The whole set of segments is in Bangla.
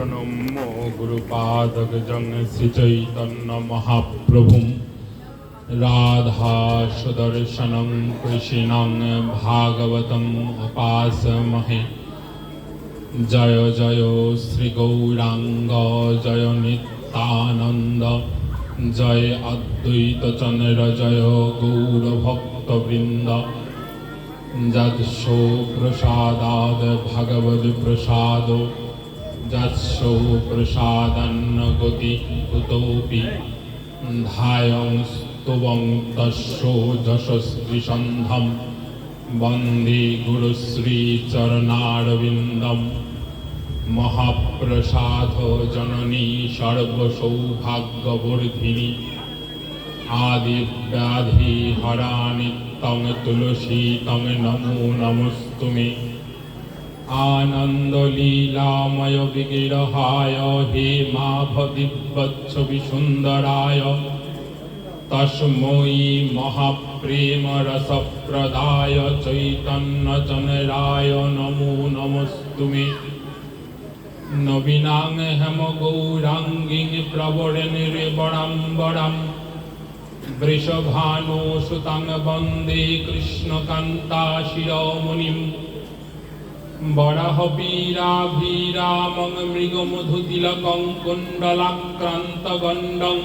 প্রণম্য গুরুপাদগজং শ্রীচৈতন্য মহাপ্রভুম রাধা সুদর্শনং কৃষ্ণং ভাগবতম উপাসমহে। জয় জয় শ্রী গৌরাঙ্গ জয় নিত্যানন্দ জয় অদ্বৈত চন্দ্র জয় গৌরভক্তবৃন্দ। যৎসো প্রসাদাদ ভগবদ প্রসাদ যৎসো প্রসাদন্ন গতি কুতোপি ধায়ং স্তুবং তস্যো যশস্বী সন্ধম বন্দে গুরুশ্রী চরণারবিন্দম। মহাপ্রসাদ জননী সর্বসৌভাগ্যবর্ধিনী আদি ব্যাধি হরানি তং তুলসী তং নমো নমস্তুমে। আনন্দ লীলাময় বিগ্রহায় হে মাভদিব্যচ্ছবি সুন্দরায় তস্मै মহাপ্রেম রসপ্রদায় চৈতন্য চন্দ্রায় নমো নমস্তুমে। নবীনাং হেম গৌরাঙ্গীং প্রবরনির্বরাম্বরাম বৃষভানো সুতাং বন্দে কৃষ্ণকান্তা শিরোমণিম। বরাহবীরাভিরামং মৃগমধুতিলকং কুণ্ডলাক্রান্তগণ্ডং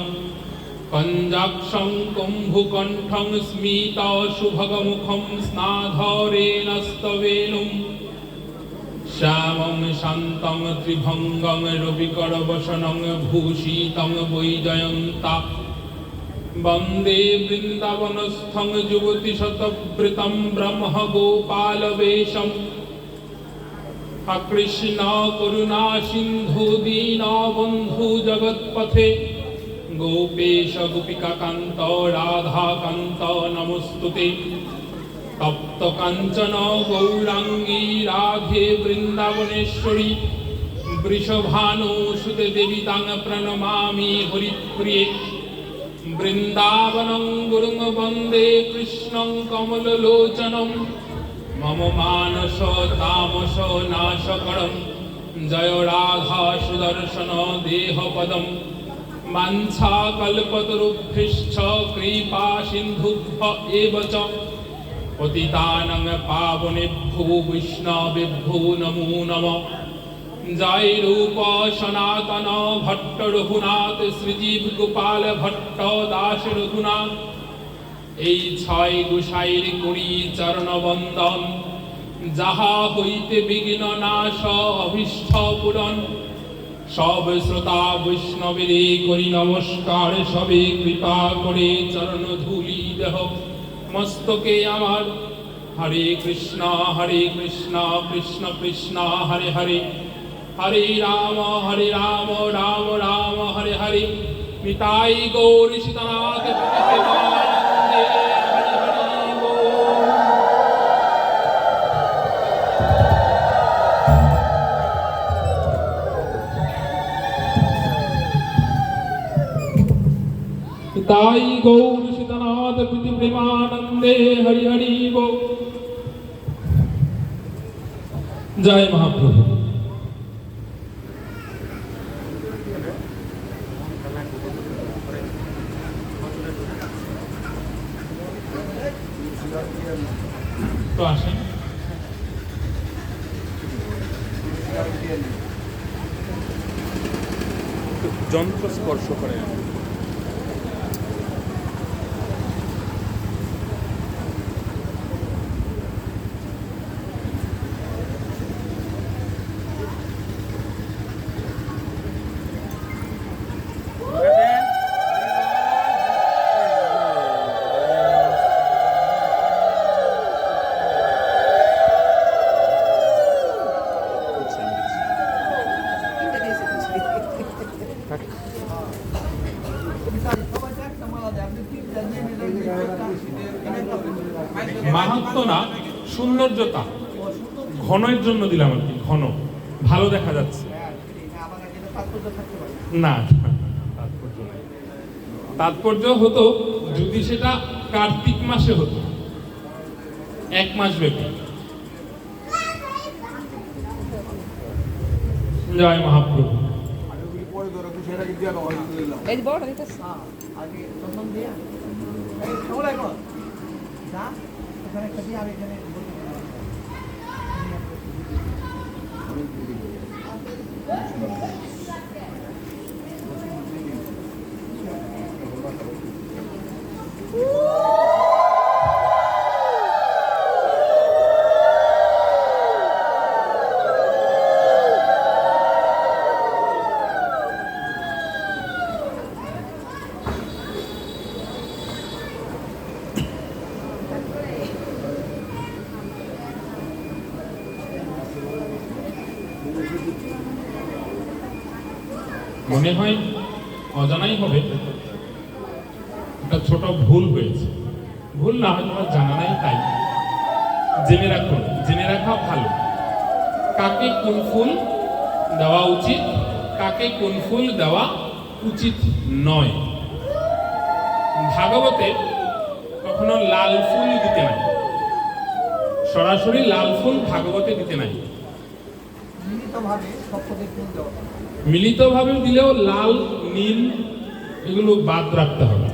কঞ্জাক্ষং কুম্ভুকণ্ঠং স্মিতশুভগমুখং স্নাধরেণ স্তবেনুম। শ্যামং শান্তং ত্রিভঙ্গং রবিকরবসনং ভূষিতং বৈজয়ন্তা। বন্দে বৃন্দাবনস্থং যুবতিশতবৃতং ব্রহ্ম গোপালবেশম। কৃষ্ণ করুণা সিন্ধু দীনবন্ধু জগৎপথে গোপেশ গোপিকাকান্ত রাধাকান্ত নমস্তুতে। তপ্ত কাঞ্চন গৌরাঙ্গী রাধে বৃন্দাবনেশ্বরী বৃষভানুসুতে দেবী তাং প্রণমামি হরিপ্রিয়ে। বৃন্দাবনং গুরুং বন্দে কৃষ্ণং কমললোচনম মম মানস তামস নাশকরম। জয় রাধা সুদর্শন দেহপদম বাঞ্ছাকল্পতরুভ্যশ্চ কৃপা সিন্ধুভ্য এব চ পতিতানাং পাবনেভ্যো বৈষ্ণবেভ্যো নমো নমঃ। জয় রূপ সনাতন ভট্ট রঘুনাথ শ্রীজীব গোপাল ভট্ট দাস রঘুনাথ। এই ছয় গোসাইর করি চরণ বন্দন যাহা হইতে বিঘ্ন নাশ অভীষ্ট পূরণ। সব শ্রোতা বৈষ্ণবেরে করি নমস্কার সবে কৃপা করে চরণ ধুলি দেহ মস্তকে আমার। হরে কৃষ্ণ কৃষ্ণ কৃষ্ণ হরে হরে হরে রাম রাম রাম হরে হরে। নিতাই গৌর সীতানাথ প্রেমানন্দে হরি হরি বল। নিতাই গৌর সীতানাথ প্রেমানন্দে হরি হরি বল। জয় মহাপ্রভু। তো আসেন যন্ত্র স্পর্শ করে। মাহাত্ম্য না, সৌন্দর্যতা ঘনের জন্য দিলাম আর কি। ঘন ভালো দেখা যাচ্ছে না, তাৎপর্য নাই। তাৎপর্য হতো যদি সেটা কার্তিক মাসে হতো, 1 মাস ব্যাপী। জয় মহাপ্রভু। এই বড় দিতেছে আগে চন্দন দিয়া এই ওলাই কর যা এখানে একটা দিয়ে আর এখানে মনে হয় অজানাই হবে একটা ছোট ভুল হয়েছে। ভুল না হয়তো আমার জানা নাই, তাই জেনে রাখুন, জেনে রাখা ভালো। কাকে কোন ফুল দেওয়া উচিত, কাকে কোন ফুল দেওয়া উচিত নয়। ভাগবতে কখনো লাল ফুল দিতে নাই, সরাসরি লাল ফুল ভাগবতে দিতে নাই। মিলিতভাবে সপ্তদের ফুল দেওয়া মিলিতভাবে দিলেও লাল, নীল এগুলো বাদ রাখতে হবে।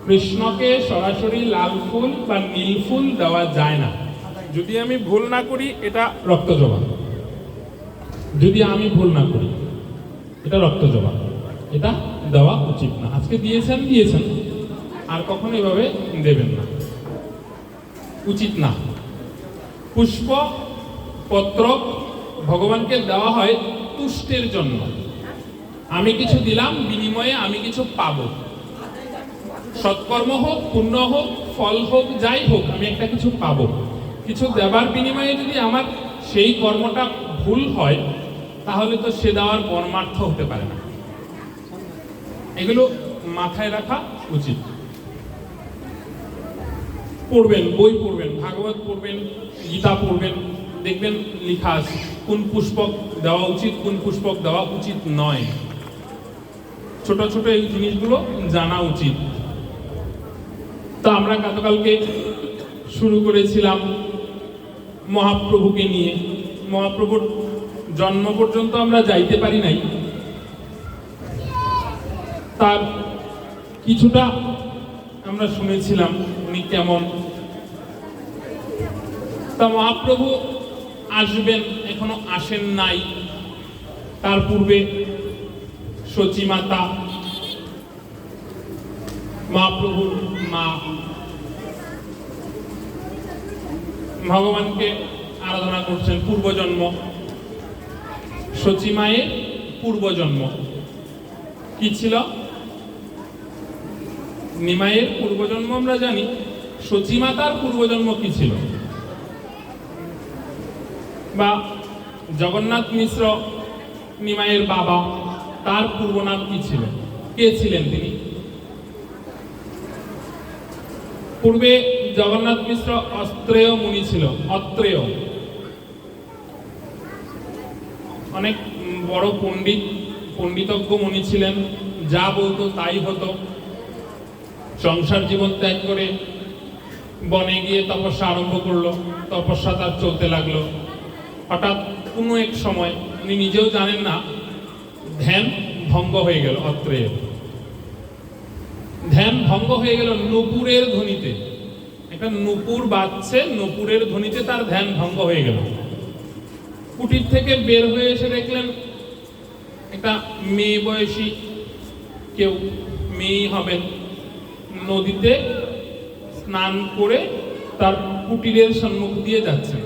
কৃষ্ণকে সরাসরি লাল ফুল বা নীল ফুল দেওয়া যায় না। যদি আমি ভুল না করি এটা রক্ত জবা, যদি আমি ভুল না করি এটা রক্ত জবা, এটা দেওয়া উচিত না। আজকে দিয়েছেন দিয়েছেন, আর কখনো এভাবে দেবেন না, উচিত না। পুষ্প পত্র ভগবানকে দেওয়া হয় তুষ্টের জন্য। আমি কিছু দিলাম, বিনিময়ে আমি কিছু পাবো। সৎকর্ম হোক, পুণ্য হোক, ফল হোক, যাই হোক, আমি একটা কিছু পাবো। কিছু দেবার বিনিময়ে যদি আমার সেই কর্মটা ভুল হয়, তাহলে তো সে দেওয়ার পরমার্থ হতে পারে না। এগুলো মাথায় রাখা উচিত। পড়বেন, বই পড়বেন, ভাগবত পড়বেন, গীতা পড়বেন, দেখবেন লেখা আছে কোন পুষ্পক দেওয়া উচিত, কোন পুষ্পক দেওয়া উচিত নয়। ছোট ছোট এই জিনিসগুলো জানা উচিত। তো আমরা গতকালকে শুরু করেছিলাম মহাপ্রভুকে নিয়ে। মহাপ্রভুর জন্ম পর্যন্ত আমরা যাইতে পারি নাই, তার কিছুটা আমরা শুনেছিলাম উনি কেমন। তা মহাপ্রভু আসবেন, এখনো আসেন নাই। তার পূর্বে সচী মাতা, মহাপ্রভুর মা, ভগবানকে আরাধনা করছেন। পূর্বজন্ম, সচী মায়ের পূর্বজন্ম কি ছিল? নিমাইয়ের পূর্বজন্ম আমরা জানি, সচী মাতার পূর্বজন্ম কি ছিল? বা জগন্নাথ মিশ্র নিমাইয়ের বাবা, তার পূর্ব নাম কি ছিল? কে ছিলেন তিনি? পূর্বে জগন্নাথ মিশ্র অত্রেয় মুনি ছিল। অত্রেয় অনেক বড় পণ্ডিতজ্ঞ মুনি ছিলেন, যা বলতো তাই হতো। সংসার জীবন ত্যাগ করে বনে গিয়ে তপস্যা আরম্ভ করলো। তপস্যা তার চলতে লাগলো। হঠাৎ কোনো এক সময়, উনি নিজেও জানেন না, ধ্যান ভঙ্গ হয়ে গেল। অত্রেয় ধ্যান ভঙ্গ হয়ে গেল নূপুরের ধ্বনিতে। একটা নূপুর বাজছে, নূপুরের ধ্বনিতে তার ধ্যান ভঙ্গ হয়ে গেল। কুটির থেকে বের হয়ে এসে দেখলেন একটা মেয়ে বয়সী কেউ, মেয়ে হবেন, নদীতে স্নান করে তার কুটিরের সম্মুখ দিয়ে যাচ্ছেন।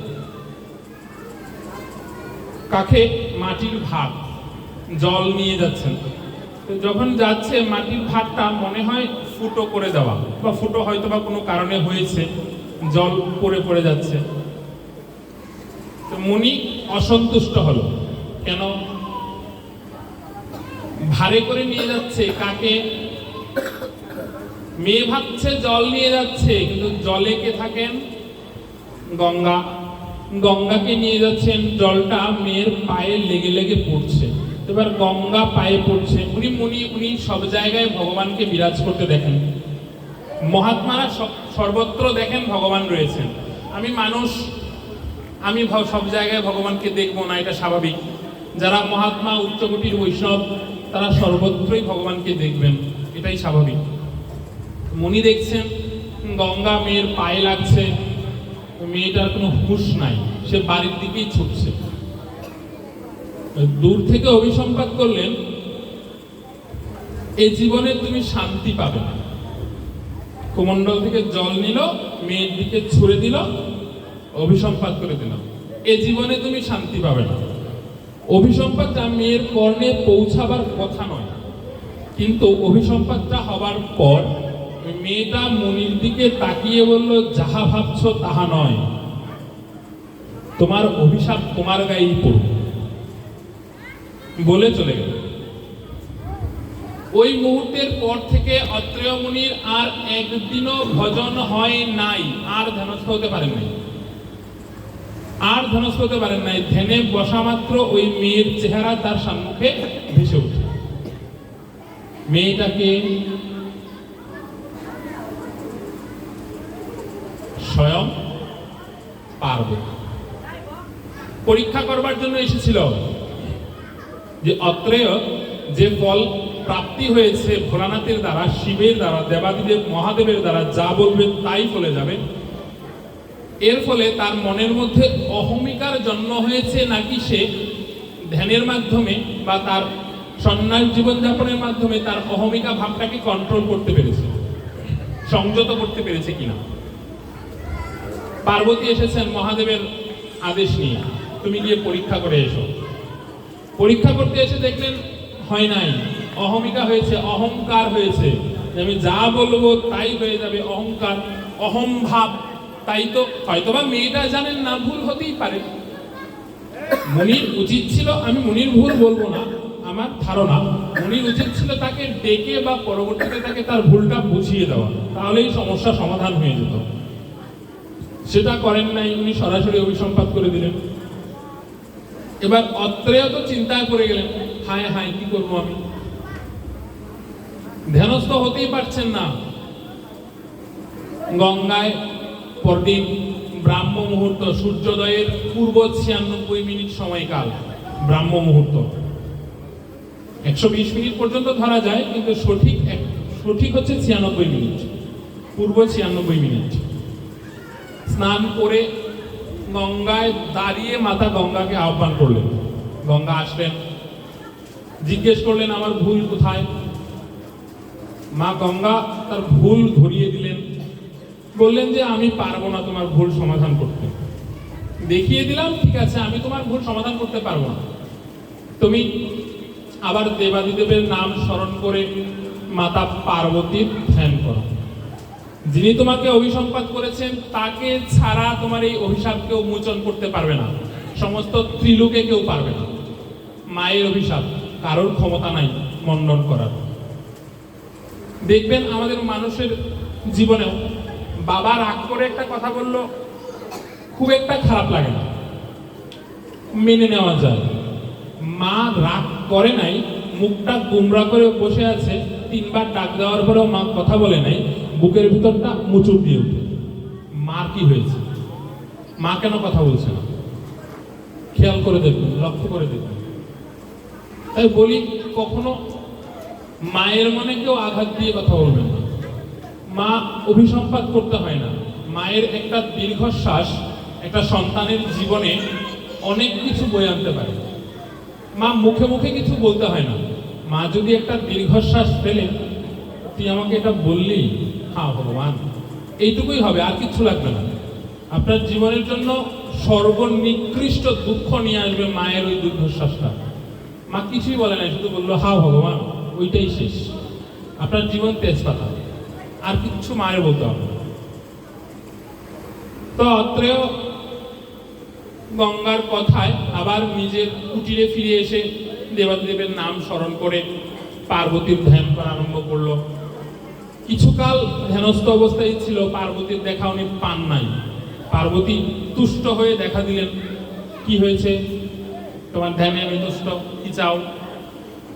কাখে মাটির ভাত, জল নিয়ে যাচ্ছেন। তো যখন যাচ্ছে, মাটির ভাতটা মনে হয় ফুটো করে দেওয়া, বা ফুটো হয়তো বা কোনো কারণে হয়েছে, জল পড়ে পড়ে যাচ্ছে। তো মুনি অসন্তুষ্ট হলো, কেন ভারে করে নিয়ে যাচ্ছে কাকে? মেয়ে ভাবছে জল নিয়ে যাচ্ছে, কিন্তু জলে কে থাকেন? গঙ্গা। গঙ্গাকে নিয়ে যাচ্ছেন, জলটা মেয়ের পায়ে লেগে লেগে পড়ছে। এবার গঙ্গা পায়ে পড়ছে। উনি সব জায়গায় ভগবানকে বিরাজ করতে দেখেন। মহাত্মারা সর্বত্র দেখেন ভগবান রয়েছেন। আমি মানুষ, আমি সব জায়গায় ভগবানকে দেখবো না, এটা স্বাভাবিক। যারা মহাত্মা, উচ্চকোটির বৈষ্ণব, তারা সর্বত্রই ভগবানকে দেখবেন, এটাই স্বাভাবিক। মুনি দেখছেন গঙ্গা মেয়ের পায়ে লাগছে, মেয়েটার কোনো হুঁশ নাই, সে বাড়ির দিকেই ছুটছে। দূর থেকে অভিসম্পাত করলেন, এই জীবনে তুমি শান্তি পাবে না। কুমণ্ডল থেকে জল নিল, মেয়ের দিকে ছুঁড়ে দিল, অভিসম্পাত করে দিল, এ জীবনে তুমি শান্তি পাবে না। অভিসম্পাতটা মেয়ের কর্ণে পৌঁছাবার কথা নয়, কিন্তু অভিসম্পাতটা হবার পর মেয়েটা মুনির দিকে তাকিয়ে বলল, যাহা ভাবছো তাহা নয়, তোমার অভিশাপ তোমার গায়েই পড়ুক, বলে চলে গেল। ওই মুহূর্তের পর থেকে অত্রেয় মুনির আর একদিনও ভজন হয় নাই, আর ধ্যানস্থ হতে পারেন নাই, আর ধ্যানস্থ হতে পারেন নাই। ধ্যানে বসা মাত্র ওই মেয়ের চেহারা তার সম্মুখে ভেসে ওঠে। মেয়েটাকে স্বয়ং পার্বতী পরীক্ষা করবার জন্য এসেছিল যে অত্রেয় যে ফল প্রাপ্তি হয়েছে ভোলানাথের দ্বারা, শিবের দ্বারা, দেবাদিদেব মহাদেবের দ্বারা যা বলবেন তাই ফলে যাবে, এর ফলে তার মনের মধ্যে অহমিকার জন্ম হয়েছে নাকি সে ধ্যানের মাধ্যমে বা তার সন্ন্যাস জীবনযাপনের মাধ্যমে তার অহমিকা ভাবটাকে কন্ট্রোল করতে পেরেছে, সংযত করতে পেরেছে কিনা। পার্বতী এসেছেন মহাদেবের আদেশ নিয়ে, তুমি গিয়ে পরীক্ষা করে এসো। পরীক্ষা করতে এসে দেখলেন হয় নাই, অহমিকা হয়েছে, অহংকার হয়েছে, আমি যা বলবো তাই হয়ে যাবে, অহংকার, অহম ভাব। তাই তো হয়তোবা মেয়েটা জানেন না, ভুল হতেই পারে। মুনির উচিত ছিল, আমি মুনির ভুল বলবো না, আমার ধারণা মুনির উচিত ছিল তাকে ডেকে বা পরবর্তীতে তাকে তার ভুলটা বুঝিয়ে দেওয়া, তাহলেই সমস্যা সমাধান হয়ে যেত। সেটা করেন নাই, উনি সরাসরি অভিসম্পাত করে দিলেন। এবার অত্রেয় তো চিন্তায় পড়ে গেলেন, হায় হায় কি করবো আমি, ধ্যানস্থ হতেই পারছেন না। গঙ্গায় পরদিন ব্রাহ্ম মুহূর্ত, সূর্যোদয়ের পূর্ব 96 মিনিট সময়কাল ব্রাহ্ম মুহূর্ত, 120 মিনিট পর্যন্ত ধরা যায়, কিন্তু সঠিক হচ্ছে 96 মিনিট, পূর্ব 96 মিনিট। স্নান করে গঙ্গায় দাঁড়িয়ে মাতা গঙ্গাকে আহ্বান করলেন। গঙ্গা আসলেন, জিজ্ঞেস করলেন আমার ভুল কোথায়। মা গঙ্গা তার ভুল ধরিয়ে দিলেন, বললেন যে আমি পারবো না তোমার ভুল সমাধান করতে। দেখিয়ে দিলাম, ঠিক আছে আমি তোমার ভুল সমাধান করতে পারবো না, তুমি আবার দেবাদিদেবের নাম স্মরণ করে মাতা পার্বতীর ধ্যান করো। যিনি তোমাকে অভিসম্পাত করেছেন তাকে ছাড়া তোমার এই অভিশাপ কেউ মোচন করতে পারবে না, সমস্ত ত্রিলোকে কেউ পারবে না। মায়ের অভিশাপ কারোর ক্ষমতা নাই মন্ডন করার। দেখবেন আমাদের মানুষের জীবনেও বাবা রাগ করে একটা কথা বলল, খুব একটা খারাপ লাগে না, মেনে নেওয়া যায়। মা রাগ করে নাই, মুখটা গুমরা করে বসে আছে, 3 বার ডাক দেওয়ার পরেও মা কথা বলে নাই, বুকের ভিতরটা মুচুর দিয়ে উঠে। মার কি হয়েছে, মা কেন কথা বলছে না, খেয়াল করে দেখবেন, লক্ষ্য করে দেখবেন। তাই বলি, কখনো মায়ের মনে কেউ আঘাত দিয়ে কথা বলবেন না। মা অভিসম্পাত করতে হয় না, মায়ের একটা দীর্ঘশ্বাস একটা সন্তানের জীবনে অনেক কিছু বয়ে আনতে পারে। মা মুখে মুখে কিছু বলতে হয় না, মা যদি একটা দীর্ঘশ্বাস ফেলে, তুই আমাকে এটা বললি, হ্যাঁ ভগবান, এইটুকুই হবে, আর কিছু লাগবে না। আপনার জীবনের জন্য সর্বনিকৃষ্ট দুঃখ নিয়ে আসবে মায়ের ওই দীর্ঘশ্বাসটা। মা কিছুই বলে না, শুধু বললো হ্যাঁ ভগবান, ওইটাই শেষ, আপনার জীবন তেজপাতা, আর কিচ্ছু মায়ের বলতে হবে। তো অত্রেয় গঙ্গার কথায় আবার নিজের কুটিরে ফিরে এসে দেবাদেবের নাম স্মরণ করে পার্বতীর ধ্যান করা আরম্ভ করলো। কিছুকাল ধ্যানস্থ অবস্থায় ছিল, পার্বতীর দেখা উনি পান নাই। পার্বতী তুষ্ট হয়ে দেখা দিলেন, কি হয়েছে, তোমার ধ্যানে আমি তুষ্ট, কি চাও?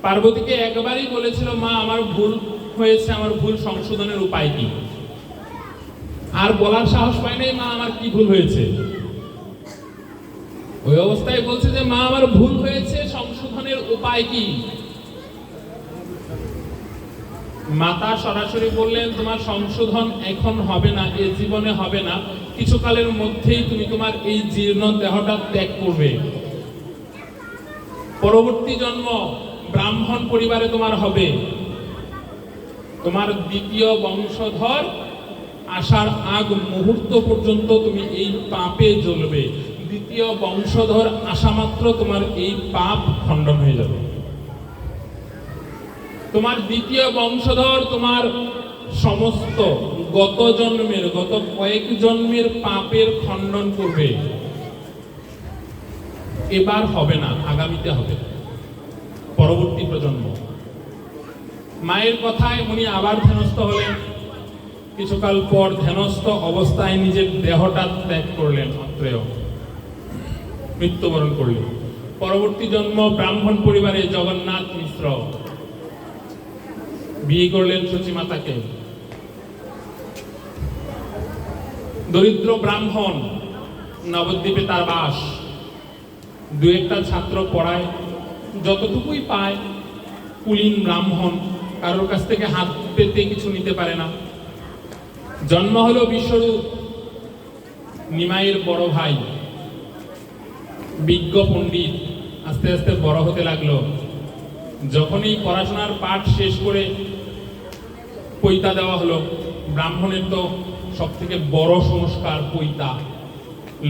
পার্বতীকে একবারই বলেছিল, মা আমার ভুল হয়েছে, আমার ভুল সংশোধনের উপায় কি? আর বলার সাহস পায় নাই, মা আমার কি ভুল হয়েছে। ওই অবস্থায় বলছে যে মা আমার ভুল হয়েছে, সংশোধনের উপায় কি? মাতা সরাসরি বললেন তোমার সংশোধন এখন হবে না, এ জীবনে হবে না, কিছুকালের মধ্যেই তুমি তোমার এই জীর্ণ দেহটা ত্যাগ করবে। পরবর্তী জন্ম ব্রাহ্মণ পরিবারে তোমার হবে। তোমার দ্বিতীয় বংশধর আসার আগ মুহূর্ত পর্যন্ত তুমি এই পাপে জ্বলবে। দ্বিতীয় বংশধর আসা মাত্র তোমার এই পাপ খণ্ডন হয়ে যাবে। তোমার দ্বিতীয় বংশধর তোমার সমস্ত গত কয়েক জন্মের পাপের খণ্ডন করবে। এবার হবে না, আগামীতে হবে, পরবর্তী প্রজন্ম। মায়ের কথায় উনি আবার ধ্যানস্থ হলেন। কিছুকাল পর ধ্যানস্থ অবস্থায় নিজের দেহটা ত্যাগ করলেন, অত্রেয় মৃত্যুবরণ করলেন। পরবর্তী জন্ম ব্রাহ্মণ পরিবারে জগন্নাথ মিশ্র বিয়ে করলেন সচিমাতাকে। দরিদ্র ব্রাহ্মণ, নবদ্বীপে তার বাস। দু একটা ছাত্র পড়ায়, যতটুকুই পায়। কুলীন ব্রাহ্মণ, কারোর কাছ থেকে হাত পেতে কিছু নিতে পারে না। জন্ম হলো বিশ্বরূপ, নিমাইয়ের বড় ভাই, বিজ্ঞ পণ্ডিত। আস্তে আস্তে বড় হতে লাগলো। যখনই পড়াশোনার পাঠ শেষ করে পৈতা দেওয়া হলো, ব্রাহ্মণের তো সব থেকে বড় সংস্কার পৈতা,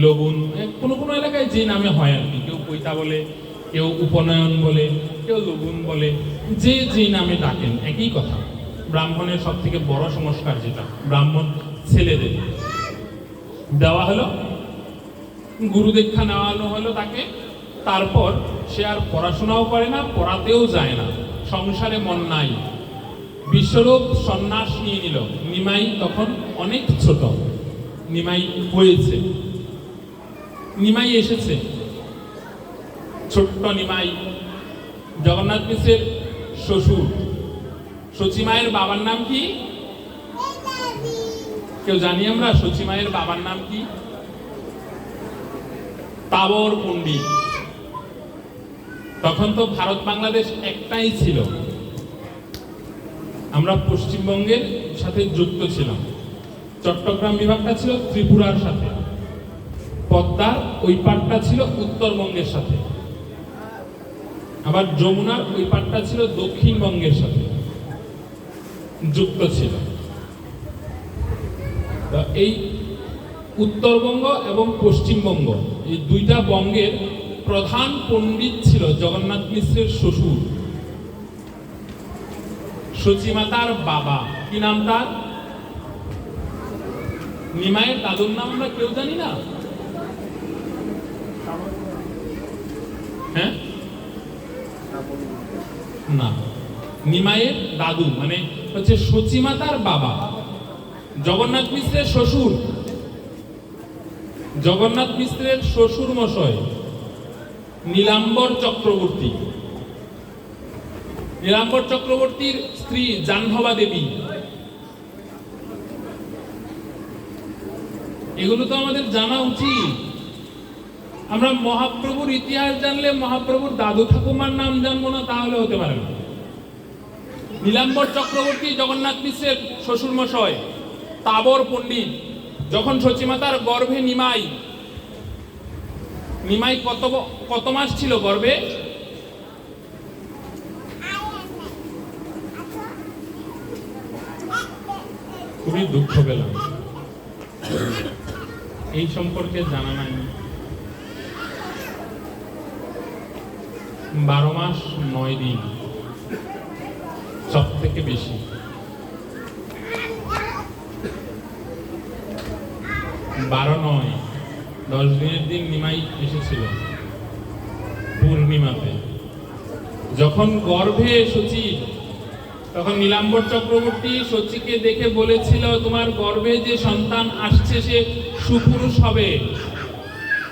লগুন। কোনো কোনো এলাকায় যে নামে হয় আর কি, কেউ পৈতা বলে, কেউ উপনয়ন বলে, কেউ লগুন বলে, যে যে নামে ডাকেন একই কথা। ব্রাহ্মণের সব থেকে বড় সংস্কার যেটা ব্রাহ্মণ ছেলেদের দেওয়া হলো, গুরু দীক্ষা নেওয়ানো হলো তাকে। তারপর সে আর পড়াশোনাও করে না, পড়াতেও যায় না, সংসারে মন নাই। বিশ্বরূপ সন্ন্যাস নিয়ে নিল। নিমাই তখন অনেক ছোট, নিমাই হয়েছে, নিমাই এসেছে, ছোট্ট নিমাই। জগন্নাথ মিশ্রের শ্বশুর। সচিমায়ের বাবার নাম কি? কেউ জানি আমরা সচিমায়ের বাবার নাম কি? তাবর পণ্ডিত। তখন তো ভারত বাংলাদেশ একটাই ছিল, আমরা পশ্চিমবঙ্গের সাথে যুক্ত ছিলাম। চট্টগ্রাম বিভাগটা ছিল ত্রিপুরার সাথে, পদ্মার ওই পাটটা ছিল উত্তরবঙ্গের সাথে, আবার যমুনার ওই পাটটা ছিল দক্ষিণবঙ্গের সাথে যুক্ত ছিল। এই উত্তরবঙ্গ এবং পশ্চিমবঙ্গ, এই দুইটা বঙ্গের প্রধান পণ্ডিত ছিল জগন্নাথ মিশ্রের শ্বশুর, সচিমাতার বাবা। কি নাম তার? নিমাইয়ের দাদুর নাম আমরা কেউ জানি না? হ্যাঁ, না, নিমাইয়ের দাদু মানে হচ্ছে সচিমাতার বাবা, জগন্নাথ মিশ্রের শ্বশুর। জগন্নাথ মিশ্রের শ্বশুর মশাই নীলাম্বর চক্রবর্তী। নীলাম্বর চক্রবর্তীর স্ত্রী জাহ্নবা দেবী। এগুলো তো আমাদের জানা উচিত। আমরা মহাপ্রভুর ইতিহাস জানলে মহাপ্রভুর দাদু ঠাকুমার নাম জানবো না, তাহলে হতে পারে না। নীলাম্বর চক্রবর্তী জগন্নাথ মিশ্রের শ্বশুর মশাই, তাবর পণ্ডিত। যখন সচিমাতার গর্ভে নিমাই, নিমাই কত মাস ছিল গর্ভে? খুবই দুঃখ পেলাম, এই সম্পর্কে জানা নাই। 12 মাস 9 দিন, সব থেকে বেশি। 12 নয় 10 দিনের দিন নিমাই এসেছিল পূর্ণিমাতে। যখন গর্ভে সচি, তখন নীলাম্বর চক্রবর্তী সচিকে দেখে বলেছিল, তোমার গর্ভে যে সন্তান আসছে সে সুপুরুষ হবে।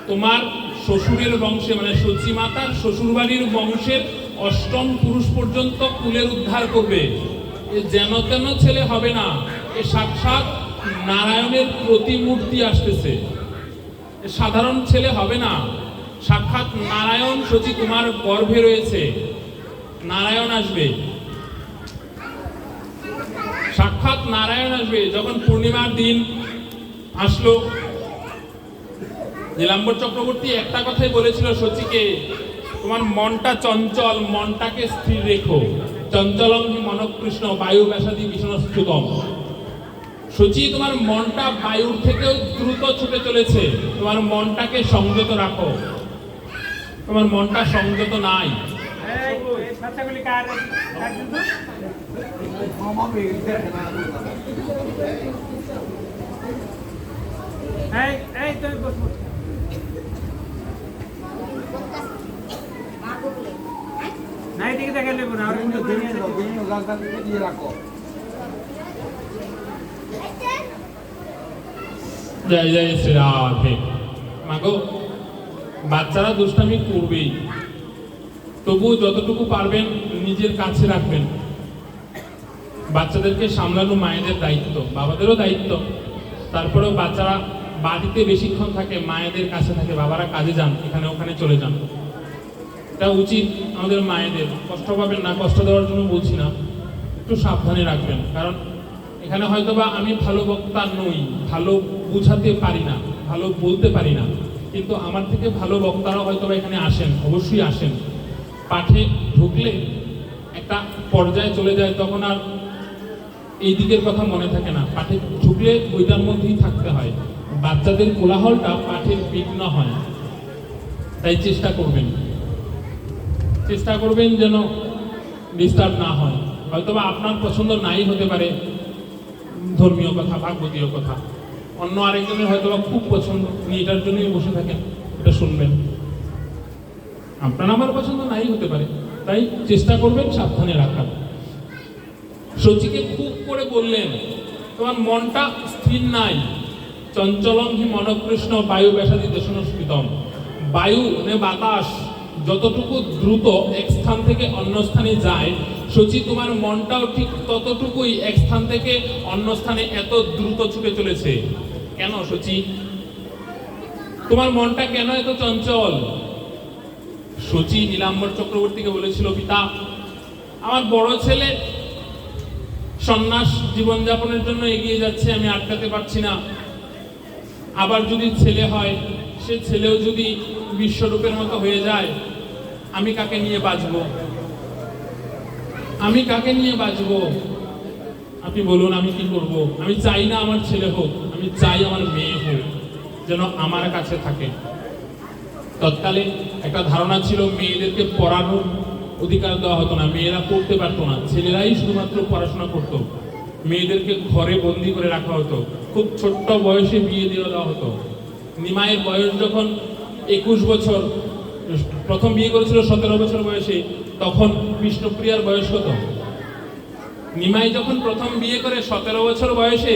তোমার শ্বশুরের বংশে মানে সচিমাতার শ্বশুরবাড়ির বংশের 8ম পুরুষ পর্যন্ত কুলের উদ্ধার করবে। এ যেন তেন ছেলে হবে না, এ সাক্ষাৎ নারায়ণের প্রতিমূর্তি আসতেছে। সাধারণ ছেলে হবে না, সাক্ষাৎ নারায়ণ সচি তোমার গর্ভে রয়েছে, নারায়ণ আসবে। সাক্ষাৎ নারায়ণ আসবে। যখন পূর্ণিমার দিন আসলো, নীলাম্বর চক্রবর্তী একটা কথাই বলেছিল শচীকে, তোমার মনটা চঞ্চল, মনটাকে স্থির রেখো। চঞ্চলং হি মনঃকৃষ্ণ বায়ু ব্যাসাদি ভীষণস্তুতম। শচী, তোমার মনটা বায়ুর থেকেও দ্রুত ছুটে চলেছে, তোমার মনটাকে সংযত রাখো। তোমার মনটা সংযত নাই। মামা বেরিয়ে দেখে না এই তুমি বসো নাই দিকে দেখে নেব না আর কিন্তু জেনে দাও জেনে রাখা দিয়ে রাখো। জয় জয় শ্রী রাধে। মাগো, বাচ্চারা দুষ্টামি করবেই, তবু যতটুকু পারবেন নিজের কাছে রাখবেন। বাচ্চাদেরকে সামলানো মায়েদের দায়িত্ব, বাবাদেরও দায়িত্ব। তারপরেও বাচ্চারা বাড়িতে বেশিক্ষণ থাকে, মায়েদের কাছে থাকে, বাবারা কাজে যান, এখানে ওখানে চলে যান। এটা উচিত আমাদের মায়েদের। কষ্ট পাবেন না, কষ্ট দেওয়ার জন্য বলছি না, একটু সাবধানে রাখবেন। কারণ এখানে হয়তোবা আমি ভালো বক্তা নই, ভালো বুঝাতে পারি না, ভালো বলতে পারি না, কিন্তু আমার থেকে ভালো বক্তারা হয়তোবা এখানে আসেন, অবশ্যই আসেন। পাঠে ঢুকলে একটা পর্যায়ে চলে যায়, তখন আর এই দিকের কথা মনে থাকে না। পাঠে ঢুকলে ওইটার মধ্যেই থাকতে হয়। বাচ্চাদের কোলাহলটা পাঠের বিঘ্ন হয়, তাই চেষ্টা করবেন যেন ডিস্টার্ব না হয়। হয়তোবা আপনার পছন্দ নাই হতে পারে ধর্মীয় কথা, ভাগবতীয় কথা, অন্য আরেকজনের হয়তোবা খুব পছন্দ, উনি এটার জন্যই বসে থাকেন, এটা শুনবেন। আপনার আমার পছন্দ নাই হতে পারে, তাই চেষ্টা করবেন সাবধানে রাখার। শচীকে খুব করে বললেন, তোমার মনটা স্থির নাই। চঞ্চলং হি মনঃকৃষ্ণ বায়ু ব্যাসাদি দেশনস্কৃতম। বায়ু মানে বাতাস যতটুকু দ্রুত এক স্থান থেকে অন্য স্থানে যায়, শচী তোমার মনটাও ঠিক ততটুকুই এক স্থান থেকে অন্য স্থানে এত দ্রুত ছুটে চলেছে। কেন শচী, তোমার মনটা কেন এত চঞ্চল? শচী নীলাম্বর চক্রবর্তীকে বলেছিল, পিতা, আমার বড় ছেলে সন্ন্যাস জীবনযাপনের জন্য এগিয়ে যাচ্ছে, আমি আটকাতে পারছি না। আবার যদি ছেলে হয়, সে ছেলেও যদি বিশ্বরূপের মতো হয়ে যায়, আমি কাকে নিয়ে বাঁচবো? আপনি বলুন, আমি কি করব? আমি চাই না আমার ছেলে হোক, আমি চাই আমার মেয়ে হোক, যেন আমার কাছে থাকে। তৎকালে একটা ধারণা ছিল মেয়েদেরকে পড়ানোর অধিকার দেওয়া হতো না, মেয়েরা পড়তে পারতো না, ছেলেরাই শুধুমাত্র পড়াশোনা করতো। মেয়েদেরকে ঘরে বন্দি করে রাখা হতো, খুব ছোট্ট বয়সে বিয়ে দিয়ে দেওয়া হতো। নিমাইয়ের বয়স যখন 21 বছর, প্রথম বিয়ে করেছিল 17 বছর বয়সে, তখন বিষ্ণুপ্রিয়ার বয়স কত? নিমাই যখন প্রথম বিয়ে করে 17 বছর বয়সে,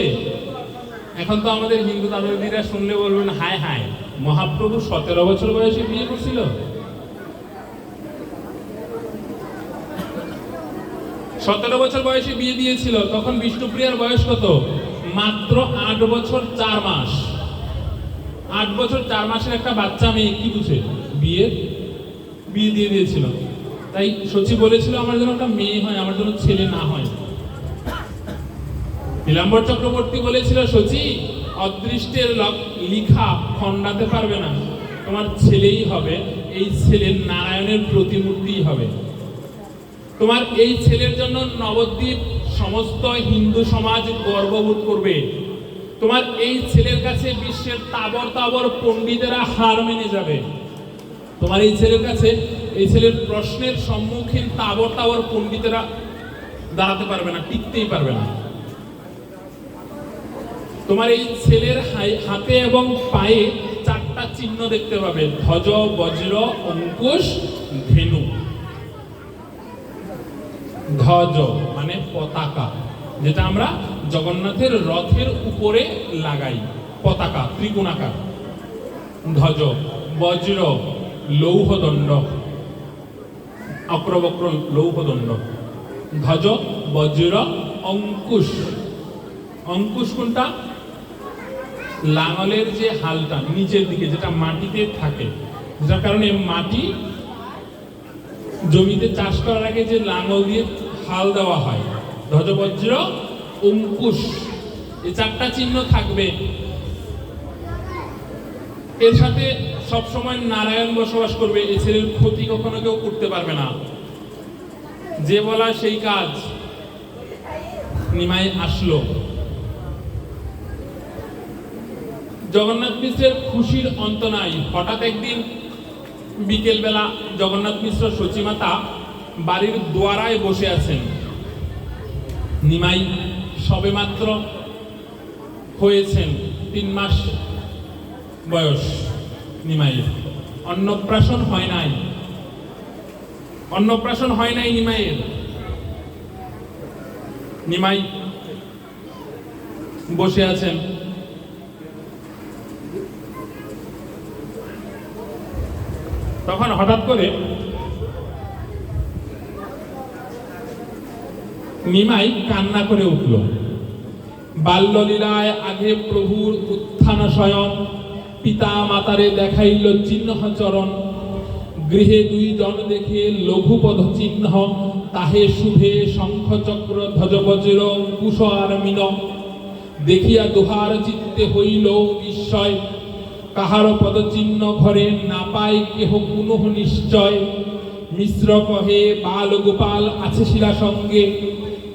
এখন তো আমাদের হিন্দু দাদাদিরা শুনলে বলবেন, হায় হায়, মহাপ্রভু 17 বছর বয়সে বিয়ে করছিল। 17 বছর বয়সে বিয়ে দিয়েছিল, তখন বিষ্ণুপ্রিয়ার বয়স কত? মাত্র 8 বছর 4 মাস। 8 বছর 4 মাসের একটা বাচ্চা মেয়ে কি বুঝে বিয়ে দিয়ে দিয়েছিল। তাই শচী বলেছিল, আমার জন্য একটা মেয়ে হয়, আমার জন্য ছেলে না হয়। নীলাম্বর চক্রবর্তী বলেছিল, শচী, অদৃষ্টের লিখা খণ্ডাতে পারবে না, তোমার ছেলেই হবে, এই ছেলের নারায়ণের প্রতিমূর্তি হবে। তোমার এই ছেলের জন্য নবদ্বীপ সমস্ত হিন্দু সমাজ গর্ববোধ করবে। তোমার এই ছেলের কাছে বিশ্বের তাবর তাবর পণ্ডিতেরা হার মেনে যাবে। তোমার এই ছেলের কাছে, এই ছেলের প্রশ্নের সম্মুখীন তাবর তাবর পণ্ডিতেরা দাঁড়াতে পারবে না, টিকতেই পারবে না। তোমার এই ছেলের হাতে এবং পায়ে 4টা চিহ্ন দেখতে পাবে, ধ্বজ, বজ্র, অঙ্কুশ, ধেনু। ধ্বজ মানে পতাকা, যেটা আমরা জগন্নাথের রথের উপরে লাগাই, পতাকা ত্রিগুণাকার। ধ্বজ, বজ্র লৌহদণ্ড, অক্রবক্র লৌহদণ্ড। ধ্বজ, বজ্র, অঙ্কুশ। অঙ্কুশ কোনটা? লাঙলের যে হালটা নিচের দিকে, যেটা মাটিতে থাকে, যার কারণে মাটি জমিতে চাষ করার আগে যে লাঙল দিয়ে হাল দেওয়া হয়। ধ্বজবজ্র অঙ্কুশ, এই 4টা চিহ্ন থাকবে। এর সাথে সবসময় নারায়ণ বসবাস করবে। এই ছেলের ক্ষতি কখনো কেউ করতে পারবে না, যে বলা সেই কাজ। নিমাই আসলো। জগন্নাথ মিশ্রের খুশির অন্ত নাই। হঠাৎ একদিন বিকেল বেলা জগন্নাথ মিশ্র সচিমাতা বাড়ির দুয়ারায় বসে আছেন। নিমাই সবেমাত্র হয়েছেন 3 মাস বয়স। নিমাইয়ের অন্নপ্রাশন হয় নাই, অন্নপ্রাশন হয় নাই নিমাইয়ের। নিমাই বসে আছেন। তখন হঠাৎ করে নিমাই কান্না করে উঠল। বাল্যলীলায় আগে প্রভুর উত্থান শয়ন, পিতা মাতারে দেখাইল চিহ্ন চরণ। গৃহে 2 জন দেখে লঘুপদ চিহ্ন, তাহে শুভে শঙ্খ চক্র ধ্বজ বজ্র কুশ আর মিন। দেখিয়া দুহার চিত্তে হইল বিস্ময়, কাহার পদচিহ্ন ঘরে না পায় কেহ পুনঃ নিশ্চয়। মিশ্র কহে বাল গোপাল আছে শিলা সঙ্গে,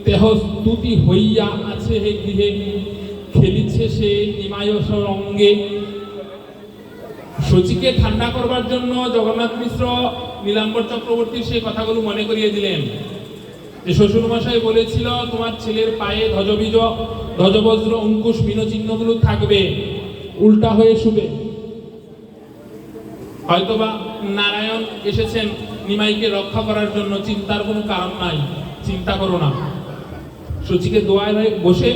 দেহ স্তুতি হইয়া আছে হে গৃহে। খেলিছে সে নিমায়স রঙ্গে। শচীকে ঠান্ডা করবার জন্য জগন্নাথ মিশ্র নীলাম্বর চক্রবর্তী সেই কথাগুলো মনে করিয়ে দিলেন যে শ্বশুর মশাই বলেছিল তোমার ছেলের পায়ে ধ্বজবীজ ধ্বজবজ্র অঙ্কুশ মিন চিহ্নগুলো থাকবে, উল্টা হয়ে শুবে। হয়তোবা নারায়ণ এসেছেন নিমাইকে রক্ষা করার জন্য, চিন্তার কোনো কারণ নাই, চিন্তা করো না। শচীকে দোয়ায় বসে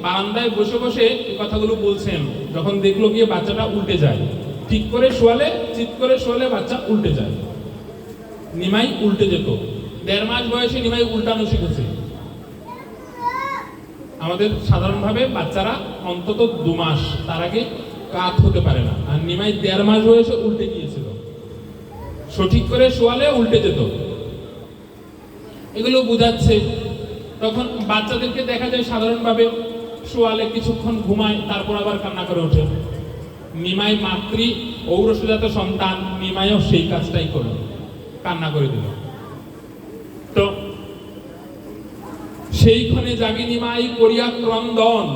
বারান্দায় বসে বসে এই কথাগুলো বলছেন। যখন দেখলো গিয়ে বাচ্চাটা উল্টে যায়, ঠিক করে শোয়ালে, চিৎ করে শোয়ালে বাচ্চা উল্টে যায়। নিমাই উল্টে যেত। 1.5 মাস বয়সে নিমাই উল্টানো শিখেছে। আমাদের সাধারণভাবে বাচ্চারা অন্তত 2 মাস, তার আগে কাত হতে পারে না। আর নিমাই 1.5 মাস বয়সে উল্টে গিয়েছিল। সঠিক করে শোয়ালে উল্টে যেত। এগুলো বুঝাচ্ছে। তখন বাচ্চাদেরকে দেখা যায় সাধারণভাবে শোয়ালে কিছুক্ষণ ঘুমায়, তারপর আবার কান্না করে ওঠে। নিমাই মাতৃ ঔরসজাত সন্তান, নিমাইও সেই কাজটাই করল, কান্না করে দিল। তো সেইখানে জাগি নিমাই করিয়া ক্রন্দন।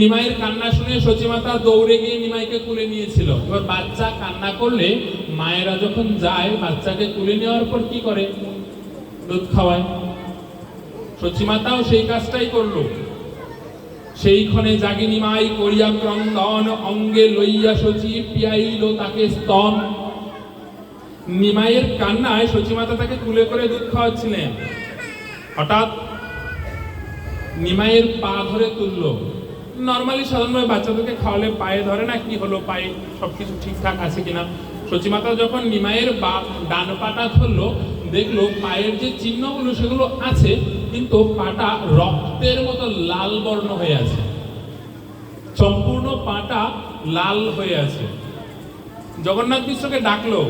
নিমাইয়ের কান্না শুনে সচিমাতা দৌড়ে গিয়ে নিমাইকে কুলে নিয়েছিল। এবার বাচ্চা কান্না করলে মায়েরা যখন যায় বাচ্চাকে কুলে নেওয়ার পর কি করে? দুধ খাওয়ায়। সচিমাতাও সেই কাজটাই করলো। সেইখানে জাগি নিমাই করিয়া ক্রন্দন, অঙ্গে লইয়া সচি পিয়াইল তাকে স্তন। নিমাইয়ের কান্নায় সচিমাতা তাকে কুলে করে দুধ খাওয়াচ্ছিলেন। হঠাৎ নিমাইয়ের পা ধরে তুললো। নর্মালি সাধারণভাবে বাচ্চাদেরকে খাওয়ালে পায়ে ধরে না, কি হলো পায়ে সবকিছু ঠিকঠাক আছে কিনা। সচিমাতা যখন নিমাইয়ের ডান পাটা ধরলো, দেখলো পায়ের যে চিহ্নগুলো সেগুলো আছে, কিন্তু পাটা রক্তের মতো লাল বর্ণ হয়ে আছে, সম্পূর্ণ পাটা লাল হয়ে আছে। জগন্নাথ মিশ্রকে ডাকলো।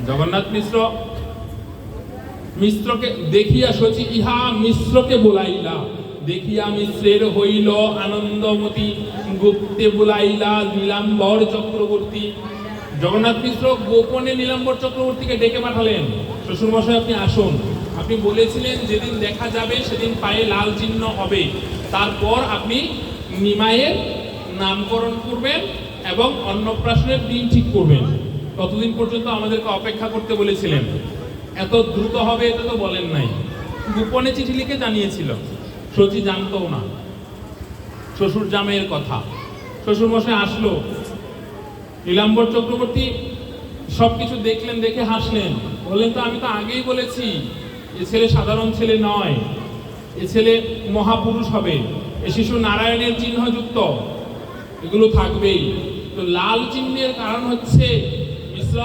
জগন্নাথ মিশ্রকে দেখিয়া সচি ইহা মিশ্রকে বলাইলা। দেখিয়া মিশ্রের হইল আনন্দমতি, গুপ্তে বুলাইলা নীলাম্বর চক্রবর্তী। জগন্নাথ মিশ্র গোপনে নীলাম্বর চক্রবর্তীকে ডেকে পাঠালেন। শ্বশুর মশাই আপনি আসুন, আপনি বলেছিলেন যেদিন দেখা যাবে সেদিন পায়ে লাল চিহ্ন হবে, তারপর আপনি নিমাইয়ের নামকরণ করবেন এবং অন্নপ্রাশনের দিন ঠিক করবেন। ততদিন পর্যন্ত আমাদেরকে অপেক্ষা করতে বলেছিলেন। এত দ্রুত হবে এটা তো বলেন নাই, গোপনে চিঠি লিখে জানিয়েছিল। সচি জানতও না শ্বশুর জামাইয়ের কথা। শ্বশুর মশাই আসলো। নীলাম্বর চক্রবর্তী সবকিছু দেখলেন, দেখে হাসলেন, বললেন তো আমি তো আগেই বলেছি এ ছেলে সাধারণ ছেলে নয়, এ ছেলে মহাপুরুষ হবে, এ শিশু নারায়ণের চিহ্নযুক্ত, এগুলো থাকবেই। তো লাল চিহ্নের কারণ হচ্ছে মিশ্র,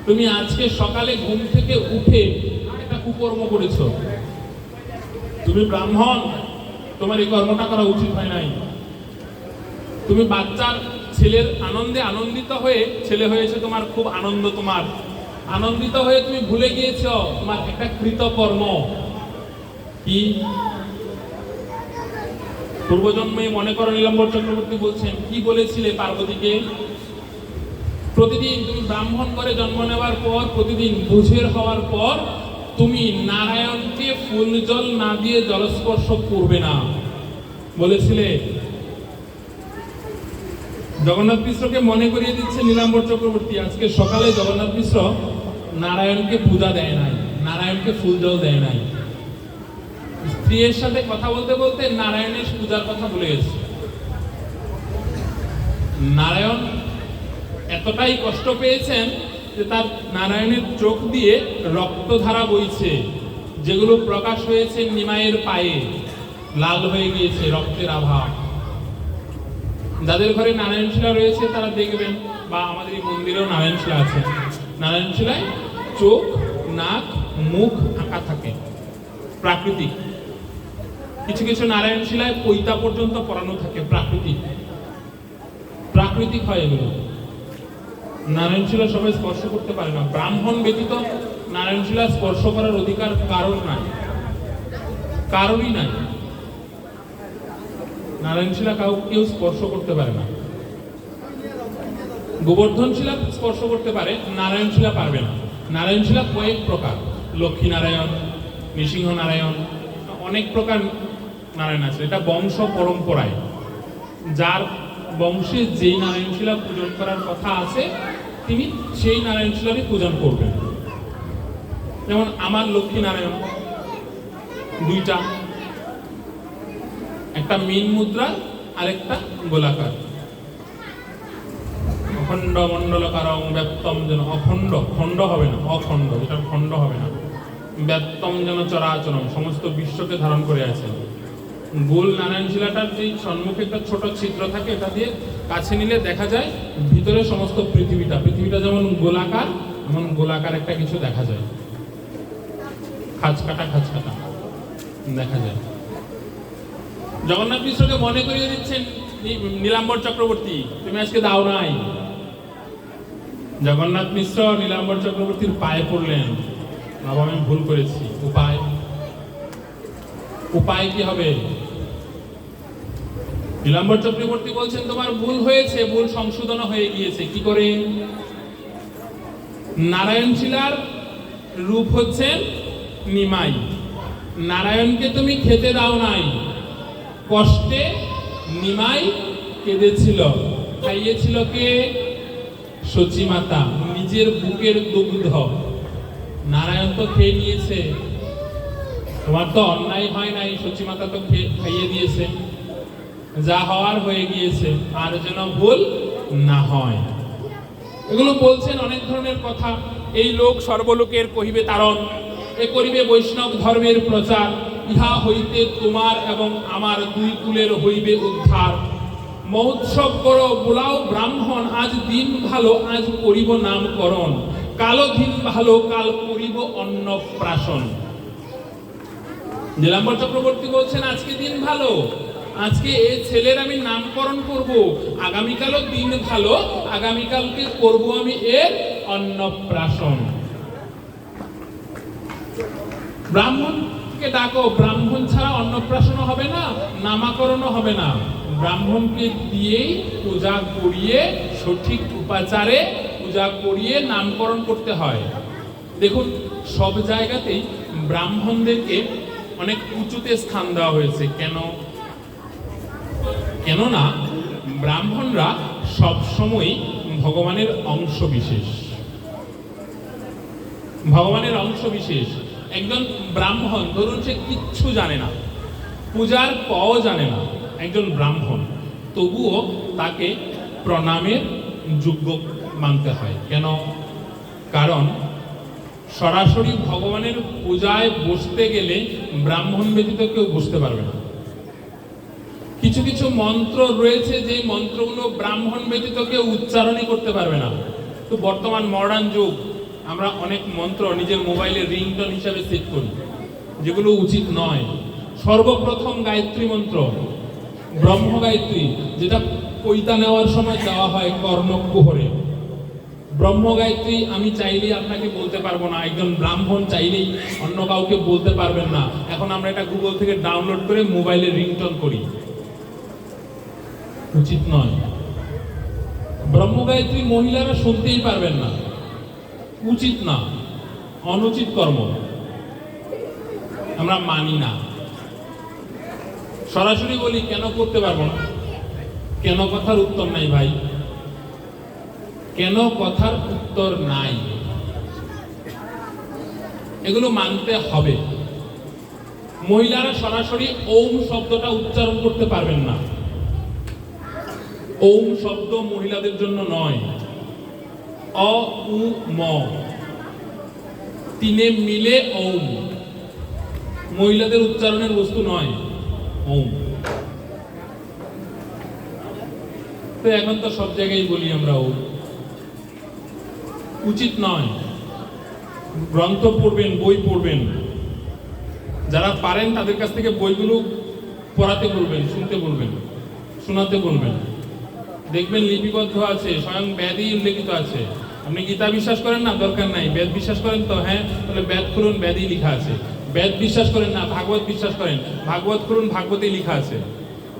তুমি আজকে সকালে ঘুম থেকে উঠে একটা কুকর্ম করেছ। তুমি ব্রাহ্মণ, তোমার এই কর্মটা করা উচিত হয় নাই। তুমি বাচ্চার ছেলের আনন্দে আনন্দিত হয়ে, ছেলে হয়েছে তোমার খুব আনন্দ, তোমার আনন্দিত হয়ে তুমি ভুলে গিয়েছ তোমার একটা কৃতকর্ম। কি পূর্বজন্মে মনে করো নীলাম্বর চক্রবর্তী বলছেন কি বলেছিলে পার্বতীকে? প্রতিদিন তুমি ব্রাহ্মণ করে জন্ম নেওয়ার পর, প্রতিদিন বুঝের হওয়ার পর তুমি নারায়ণকে ফুল জল না দিয়ে জলস্পর্শ করবে না বলেছিলে। জগন্নাথ মিশ্রকে মনে করিয়ে দিচ্ছে নীলাম্বর চক্রবর্তী, আজকে সকালে জগন্নাথ মিশ্র নারায়ণকে পূজা দেয় নাই, নারায়ণকে ফুল জল দেয় নাই। স্ত্রীর সাথে কথা বলতে বলতে নারায়ণের পূজার কথা ভুলে গেছে। নারায়ণ এতটাই কষ্ট পেয়েছেন যে তার নারায়ণের চোখ দিয়ে রক্তধারা বইছে, যেগুলো প্রকাশ হয়েছে নিমাইয়ের পায়ে, লাল হয়ে গিয়েছে রক্তের আভা। যাদের ঘরে নারায়ণ শিলা রয়েছে তারা দেখবেন, বা আমাদের এই মন্দিরেও নারায়ণ শিলা আছে, নারায়ণ শিলায় চোখ, নাক, মুখ আঁকা থাকে, প্রাকৃতিক। কিছু কিছু নারায়ণ শিলায় পৈতা পর্যন্ত পরানো থাকে, প্রাকৃতিক, প্রাকৃতিক হয় এগুলো। নারায়ণ শিলা সবাই স্পর্শ করতে পারে না, ব্রাহ্মণ ব্যতীত নারায়ণ শিলা স্পর্শ করার অধিকার কারণ নাই, কারণই নাই। নারায়ণ শিলা কেউ স্পর্শ করতে পারে না। গোবর্ধন শিলা স্পর্শ করতে পারে, নারায়ণ শিলা পারবে না। নারায়ণ শিলা কয়েক প্রকার, লক্ষ্মী নারায়ণ, নৃসিংহ নারায়ণ, অনেক প্রকার নারায়ণ আছে। এটা বংশ পরম্পরায়, যার বংশে যেই নারায়ণ শিলা পূজন করার কথা আছে তিনি সেই নারায়ণ শিলারই পূজন করবেন। যেমন আমার লক্ষ্মী নারায়ণ দুইটা, একটা মীন মুদ্রা আরেকটা গোলাকার। অখণ্ড মণ্ডলকারং ব্যপ্তম যেন, অখণ্ড, খণ্ড হবে না, অখণ্ড, এটা খণ্ড হবে না। ব্যপ্তম যেন চরাচরম, সমস্ত বিশ্বকে ধারণ করে আছে। গোল নারায়ণ শিলাটার যে সম্মুখে একটা ছোট ছিদ্র থাকে, এটা দিয়ে কাছে নিলে দেখা যায় ভিতরে সমস্ত পৃথিবীটা, পৃথিবীটা যেমন গোলাকার, এমন গোলাকার একটা কিছু দেখা যায়, খাঁজ কাটা দেখা যায়। জগন্নাথ মিশ্রকে মনে করিয়ে দিচ্ছেন নীলাম্বর চক্রবর্তী, তুমি আজকে দাও নাই। জগন্নাথ মিশ্র নীলাম্বর চক্রবর্তীর পায়ে পড়লেন, বাবা আমি ভুল করেছি, উপায় কি হবে? নীলাম্বর চক্রবর্তী বলছেন তোমার ভুল হয়েছে, ভুল সংশোধন হয়ে গিয়েছে। কি করে? নারায়ণ শিলার রূপ হচ্ছেন নিমাই, নারায়ণকে তুমি খেতে দাও নাই, কষ্টে নিমাই কেঁদেছিল, খাইয়েছিল কে? সচিমাতা, নিজের বুকের দুগ্ধ। নারায়ণ তো খেয়ে নিয়েছে, তোমার তো অন্যায় হয় নাই, সচিমাতা তো খাইয়ে দিয়েছে, যা হওয়ার হয়ে গিয়েছে, আর যেন ভুল না হয়। এগুলো বলছেন অনেক ধরনের কথা। এই লোক সর্বলোকের কহিবে তারণ, এ করিবে বৈষ্ণব ধর্মের প্রচার, ইহা হইতে তোমার এবং আমার দুই কুলের হইবে উদ্ধার। মহোৎসব করো বুলাও ব্রাহ্মণ, আজ দিন ভালো আজ করিব নামকরণ, কালো দিন ভালো কাল করিব অন্নপ্রাশন। নীলাম্বর চক্রবর্তী বলছেন আজকে দিন ভালো, আজকে এই ছেলের আমি নামকরণ করব, আগামীকালও দিন ভালো, আগামীকালকে করব আমি এর অন্নপ্রাশন। ব্রাহ্মণকে ডাকো, ব্রাহ্মণ ছাড়া অন্নপ্রাশন হবে না, নামকরণও হবে না। ব্রাহ্মণকে দিয়েই পূজা করিয়ে, সঠিক উপাচারে পূজা করিয়ে নামকরণ করতে হয়। দেখুন সব জায়গাতেই ব্রাহ্মণদেরকে অনেক উঁচুতে স্থান দেওয়া হয়েছে। কেননা ব্রাহ্মণরা সবসময় ভগবানের অংশ বিশেষ, ভগবানের অংশ বিশেষ। একজন ব্রাহ্মণ ধরুন সে কিচ্ছু জানে না, পূজার পও জানে না, একজন ব্রাহ্মণ, তবুও তাকে প্রণামের যোগ্য মানতে হয়। কেন? কারণ সরাসরি ভগবানের পূজায় বসতে গেলে ব্রাহ্মণ ব্যতীত কেউ বসতে পারবে না। কিছু কিছু মন্ত্র রয়েছে যে মন্ত্রগুলো ব্রাহ্মণ ব্যতীত কেউ উচ্চারণই করতে পারবে না। তো বর্তমান মডার্ন যুগ, আমরা অনেক মন্ত্র নিজের মোবাইলে রিংটোন হিসাবে সেট করি, যেগুলো উচিত নয়। সর্বপ্রথম গায়ত্রী মন্ত্র, ব্রহ্ম গায়ত্রী, যেটা পৈতা নেওয়ার সময় দেওয়া হয় কর্ণকুহরে, ব্রহ্মগায়ত্রী আমি চাইলেই আপনাকে বলতে পারবো না, একজন ব্রাহ্মণ চাইলেই অন্য কাউকে বলতে পারবেন না। এখন আমরা এটা গুগল থেকে ডাউনলোড করে মোবাইলে রিংটোন করি, উচিত নয়। ব্রহ্মগায়ত্রী মহিলারা শুনতেই পারবেন না, উচিত না, অনুচিত কর্ম, আমরা মানি না। সরাসরি বলি কেন করতে পারবো না? কেন কথার উত্তর নাই ভাই, কেন কথার উত্তর নাই, এগুলো মানতে হবে। মহিলারা সরাসরি ওম শব্দটা উচ্চারণ করতে পারবেন না। ওম শব্দ মহিলাদের জন্য নয়। অ উ ম তিনে মিলে ওম, মহিলাদের উচ্চারণের বস্তু নয় ওম। তো এখন তো সব জায়গায় বলি আমরা ওম, উচিত নয়। গ্রন্থ পড়বেন, বই পড়বেন, যারা পারেন তাদের কাছ থেকে বইগুলো পড়াতে বলবেন, শুনতে বলবেন, শোনাতে বলবেন। দেখবেন লিপিবদ্ধ আছে, স্বয়ং বেদই উল্লেখিত আছে। আপনি গীতা বিশ্বাস করেন না, দরকার নাই। বেদ বিশ্বাস করেন তো হ্যাঁ, তাহলে বেদ খুলুন, বেদই লেখা আছে। বেদ বিশ্বাস করেন না, ভাগবত বিশ্বাস করেন, ভাগবত খুলুন, ভাগবতেই লেখা আছে।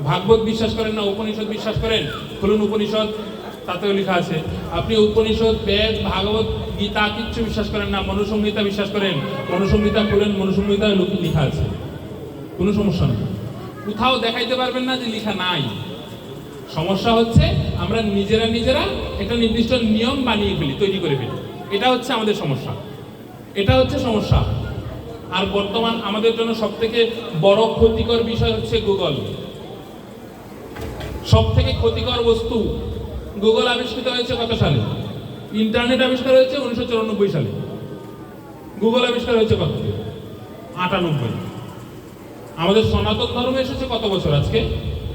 ভাগবত বিশ্বাস করেন না, উপনিষদ বিশ্বাস করেন, খুলুন উপনিষদ, তাতেও লেখা আছে। আপনি উপনিষদ, বেদ, ভাগবত, গীতা কিচ্ছু বিশ্বাস করেন না, মনুসংহিতা বিশ্বাস করেন, মনুসংহিতা খুলেন, মনুসংহিতা লেখা আছে, কোনো সমস্যা নেই। কোথাও দেখাইতে পারবেন না যে লেখা নাই। সমস্যা হচ্ছে আমরা নিজেরা একটা নির্দিষ্ট নিয়ম বানিয়ে ফেলি, তৈরি করে ফেলি। এটা হচ্ছে আমাদের সমস্যা, এটা হচ্ছে সমস্যা। আর বর্তমান আমাদের জন্য সব থেকে বড় ক্ষতিকর বিষয় হচ্ছে গুগল। সব থেকে ক্ষতিকর বস্তু, গুগল আবিষ্কৃত হয়েছে কত সালে? ইন্টারনেট আবিষ্কার হয়েছে 1994 সালে। গুগল আবিষ্কার হয়েছে কত? 98। আমাদের সনাতন ধর্ম এসেছে কত বছর? আজকে